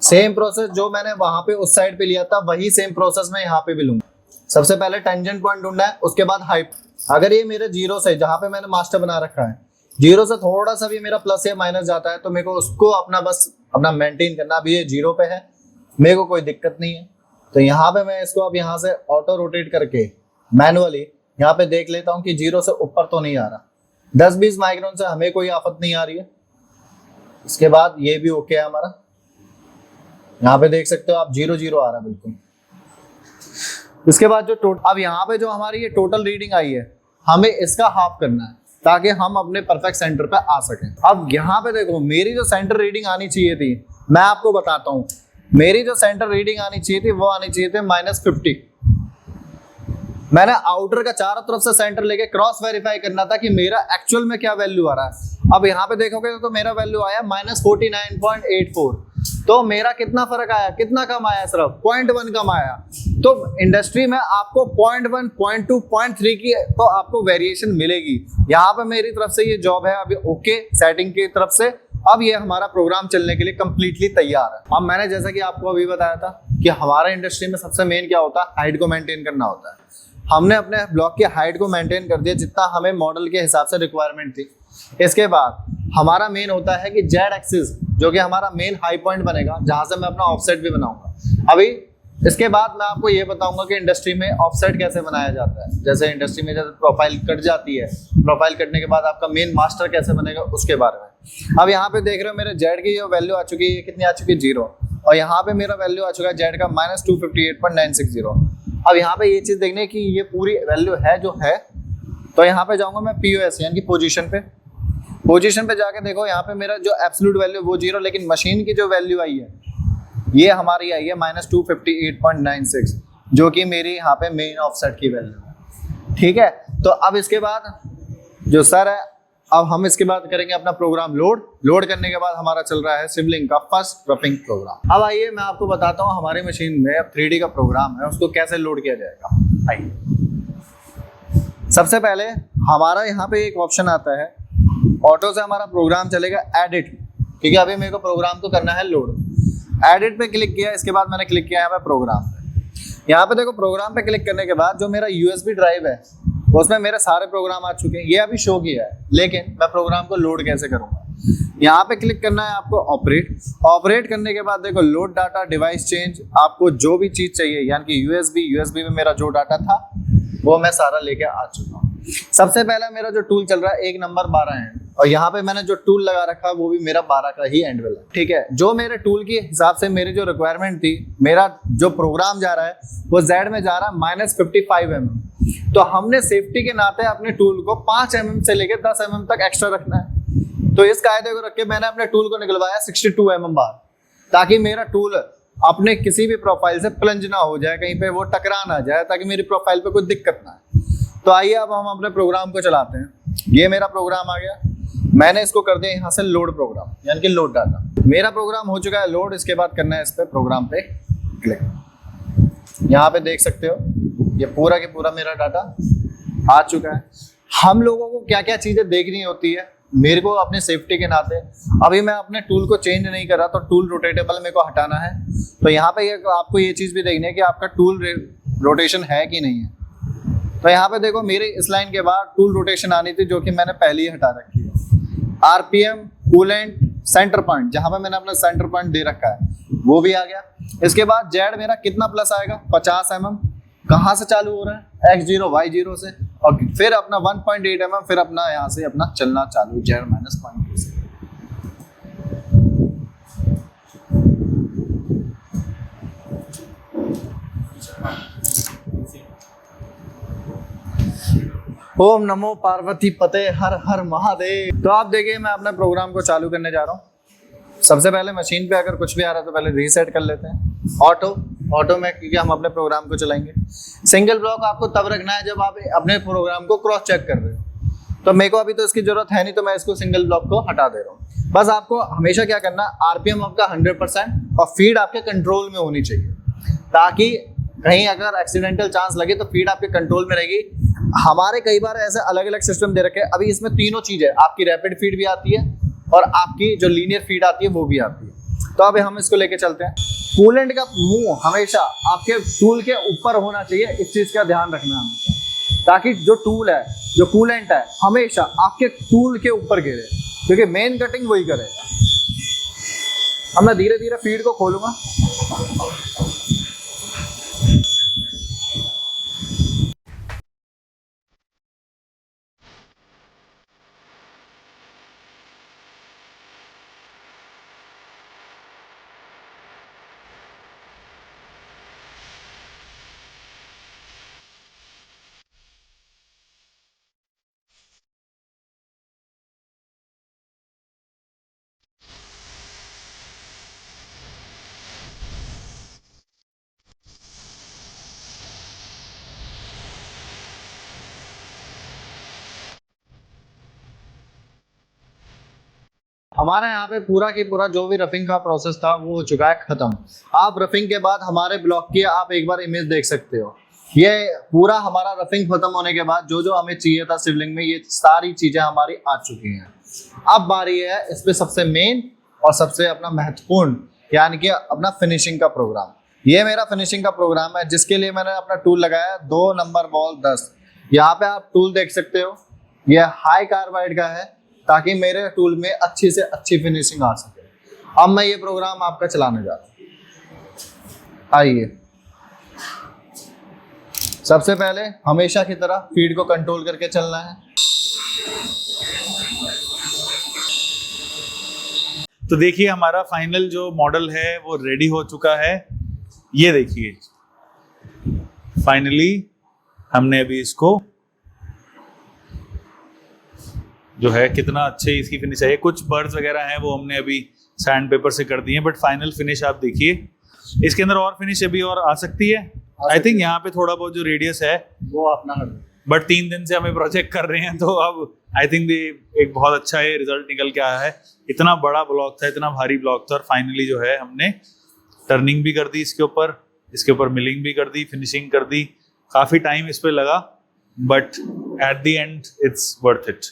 सेम प्रोसेस जो मैंने वहां पे उस साइड पे लिया था वही सेम प्रोसेस मैं यहाँ पे भी लूंगा। सबसे पहले टेंजेंट पॉइंट ढूंढना है, उसके बाद हाइट। अगर ये मेरे 0 से, जहां पे मैंने मास्टर बना रखा है, 0 से थोड़ा सा भी मेरा प्लस या माइनस जाता है तो मेरे को उसको अपना मेंटेन करना। अभी ये 0 पे है, मेरे को कोई दिक्कत नहीं है। तो यहाँ पे मैं इसको अब यहाँ से ऑटो रोटेट करके मैनुअली यहाँ पे देख लेता हूँ कि 0 से ऊपर तो नहीं आ रहा। 10-20 माइक्रोन से हमें कोई आफत नहीं आ रही है। इसके बाद ये भी ओके है हमारा। यहाँ पे देख सकते हो आप 0 0 आ रहा है बिल्कुल। इसके बाद जो अब यहाँ पे जो हमारी ये टोटल रीडिंग आई है, हमें इसका हाफ करना है ताकि हम अपने परफेक्ट सेंटर पे आ सकें। अब यहाँ पे देखो मेरी जो सेंटर रीडिंग आनी चाहिए थी, मैं आपको बताता हूँ, मेरी जो सेंटर रीडिंग आनी चाहिए थी वो आनी चाहिए थे -50। मैंने आउटर का चारों तरफ से सेंटर लेके क्रॉस वेरीफाई करना था कि मेरा एक्चुअल में क्या वैल्यू आ रहा है। अब यहाँ पे देखोगे तो मेरा वैल्यू आया -49.84। तो मेरा कितना फर्क आया, कितना कम आया, सिर्फ 0.1 कम आया। तो इंडस्ट्री में आपको 0.1, 0.2, 0.3 की तो आपको वेरिएशन मिलेगी। यहाँ पे मेरी तरफ से ये जॉब है अभी ओके सेटिंग की तरफ से। अब ये हमारा प्रोग्राम चलने के लिए कंप्लीटली तैयार है। अब मैंने जैसा कि आपको अभी बताया था कि हमारा इंडस्ट्री में सबसे मेन क्या होता है, हाइट को मेंटेन करना होता है। हमने अपने ब्लॉक की हाइट को मेंटेन कर दिया जितना हमें मॉडल के हिसाब से रिक्वायरमेंट थी। इसके बाद हमारा मेन होता है कि जेड एक्सिस, जो कि हमारा मेन हाई पॉइंट बनेगा जहां से मैं अपना ऑफसेट भी बनाऊंगा। अभी इसके बाद मैं आपको ये बताऊंगा कि इंडस्ट्री में ऑफसेट कैसे बनाया जाता है। जैसे इंडस्ट्री में जैसे प्रोफाइल कट जाती है, प्रोफाइल कटने के बाद आपका मेन मास्टर कैसे बनेगा उसके बारे में। अब यहाँ पे देख रहे हो मेरे जेड की जो वैल्यू आ चुकी है, कितनी आ चुकी है, 0। और यहाँ पे मेरा वैल्यू आ चुका है जेड का -258.960। अब यहाँ पे ये चीज देखने की ये पूरी वैल्यू है जो है। तो यहाँ पे जाऊंगा मैं POS यानी कि पोजीशन पे जाके देखो यहाँ पे मेरा जो एब्सोल्यूट वैल्यू वो 0, लेकिन मशीन की जो वैल्यू आई है ये हमारी आई है -258.96, जो कि मेरी यहाँ पे मेन ऑफसेट की वैल्यू है। ठीक है, तो अब इसके बाद जो सर है, अब हम इसके बाद करेंगे अपना प्रोग्राम लोड करने के बाद हमारा चल रहा है सिवलिंग का फर्स्ट रफिंग प्रोग्राम। अब आइए मैं आपको बताता हूँ हमारी मशीन में अब 3D का प्रोग्राम है उसको कैसे लोड किया जाएगा। आइए, सबसे पहले हमारा यहाँ पे एक ऑप्शन आता है, ऑटो से हमारा प्रोग्राम चलेगा एडिट, क्योंकि अभी मेरे को प्रोग्राम तो करना है लोड। एडिट पे क्लिक किया, इसके बाद मैंने क्लिक किया यहाँ पे प्रोग्राम पे। यहाँ पे देखो प्रोग्राम पे क्लिक करने के बाद जो मेरा USB ड्राइव है उसमें मेरे सारे प्रोग्राम आ चुके हैं। ये अभी शो किया है, लेकिन मैं प्रोग्राम को लोड कैसे करूंगा। यहाँ पे क्लिक करना है आपको ऑपरेट करने के बाद देखो लोड डाटा, डिवाइस चेंज, आपको जो भी चीज चाहिए यानी कि यूएसबी में मेरा जो डाटा था वो मैं सारा लेके आ चुका हूँ। सबसे पहला मेरा जो टूल चल रहा है 1 नंबर 12 एंड, और यहाँ पे मैंने जो टूल लगा रखा है वो भी मेरा 12 का ही एंड वाला है। ठीक है, जो मेरे टूल के हिसाब से मेरी जो रिक्वायरमेंट थी, मेरा जो प्रोग्राम जा रहा है वो जेड में जा रहा है -55 mm। तो हमने सेफ्टी के नाते अपने टूल को 5 mm से लेकर 10 mm तक एक्स्ट्रा रखना है। तो इस कायदे को रख के मैंने अपने टूल को निकलवाया 62 mm बाहर, ताकि मेरा टूल अपने किसी भी प्रोफाइल से प्लंज ना हो जाए, कहीं पे वो टकरा ना जाए, ताकि मेरी प्रोफाइल पे कोई दिक्कत ना आए। तो आइए अब हम अपने प्रोग्राम को चलाते हैं। ये मेरा प्रोग्राम आ गया, मैंने इसको कर दिया यहाँ से लोड प्रोग्राम यानी कि लोड डाटा। मेरा प्रोग्राम हो चुका है लोड। इसके बाद करना है इस पे प्रोग्राम पे क्लिक। यहाँ पे देख सकते हो ये पूरा के पूरा मेरा डाटा आ चुका है। हम लोगों को क्या क्या चीजें देखनी होती है मेरे को अपने सेफ्टी के नाते, अभी मैं अपने टूल को चेंज नहीं कर रहा, तो टूल रोटेटेबल मेरे को हटाना है। तो यहाँ पे आपको ये चीज भी देखनी है कि आपका टूल रोटेशन है कि नहीं है। तो यहाँ पे देखो मेरे इस लाइन के बाद टूल रोटेशन आनी थी, जो कि मैंने पहले ही हटा रखी है। RPM, कूलेंट, सेंटर पॉइंट, जहां पे मैंने अपना सेंटर पॉइंट दे रखा है वो भी आ गया। इसके बाद जेड मेरा कितना प्लस आएगा, 50 mm। कहाँ से चालू हो रहा है, X0 Y0 से, और फिर अपना 1.8 mm, फिर अपना यहाँ से अपना चलना चालू जेड -0.2 से। ओम नमो पार्वती पते हर हर महादेव। तो आप देखिए मैं अपने प्रोग्राम को चालू करने जा रहा हूँ। सबसे पहले मशीन पे अगर कुछ भी आ रहा है तो पहले रीसेट कर लेते हैं। ऑटो में, क्योंकि हम अपने प्रोग्राम को चलाएंगे। सिंगल ब्लॉक आपको तब रखना है जब आप अपने प्रोग्राम को क्रॉस चेक कर रहे हो। तो मेरे को अभी तो इसकी जरूरत है नहीं, तो मैं इसको सिंगल ब्लॉक को हटा दे रहा हूँ। बस आपको हमेशा क्या करना, आरपीएम आपका 100% और फीड आपके कंट्रोल में होनी चाहिए, ताकि कहीं अगर एक्सीडेंटल चांस लगे तो फीड आपके कंट्रोल में रहेगी। हमारे कई बार ऐसे अलग अलग सिस्टम दे रखे हैं, अभी इसमें तीनों चीज़ है, आपकी रैपिड फीड भी आती है और आपकी जो लीनियर फीड आती है वो भी आती है। तो अभी हम इसको लेके चलते हैं। कूलेंट का मुंह हमेशा आपके टूल के ऊपर होना चाहिए, इस चीज़ का ध्यान रखना हमेशा, ताकि जो टूल है, जो कूलेंट है, हमेशा आपके टूल के ऊपर गिरे, क्योंकि मेन कटिंग वही करेगा। अब मैं धीरे धीरे फीड को खोलूंगा। हमारे यहाँ पे पूरा की पूरा जो भी रफिंग का प्रोसेस था वो हो चुका है खत्म। आप रफिंग के बाद हमारे ब्लॉक की आप एक बार इमेज देख सकते हो। ये पूरा हमारा रफिंग खत्म होने के बाद जो जो हमें चाहिए था सिवलिंग में, ये सारी चीजें हमारी आ चुकी हैं। अब बारी है इस पे सबसे मेन और सबसे अपना महत्वपूर्ण, यानी कि अपना फिनिशिंग का प्रोग्राम। ये मेरा फिनिशिंग का प्रोग्राम है, जिसके लिए मैंने अपना टूल लगाया 2 नंबर बॉल 10। यहाँ पे आप टूल देख सकते हो, ये हाई कार्बाइड का है, ताकि मेरे टूल में अच्छी से अच्छी फिनिशिंग आ सके। अब मैं ये प्रोग्राम आपका चलाने जा रहा हूँ। आइए, सबसे पहले हमेशा की तरह फीड को कंट्रोल करके चलना है। तो देखिए हमारा फाइनल जो मॉडल है वो रेडी हो चुका है। ये देखिए फाइनली हमने अभी इसको जो है कितना अच्छे इसकी फिनिश है। कुछ बर्ड्स वगैरह हैं वो हमने अभी सैंड पेपर से कर दिए हैं, बट फाइनल फिनिश आप देखिए। इसके अंदर और फिनिश अभी और आ सकती है। आई थिंक यहाँ पे थोड़ा बहुत जो रेडियस है वो अपना, बट 3 दिन से हमें प्रोजेक्ट कर रहे हैं, तो अब आई थिंक एक बहुत अच्छा है रिजल्ट निकल के आया है। इतना बड़ा ब्लॉक था, इतना भारी ब्लॉक था, और फाइनली जो है हमने टर्निंग भी कर दी इसके ऊपर मिलिंग भी कर दी, फिनिशिंग कर दी। काफ़ी टाइम इस पे लगा, but at the end it's worth it.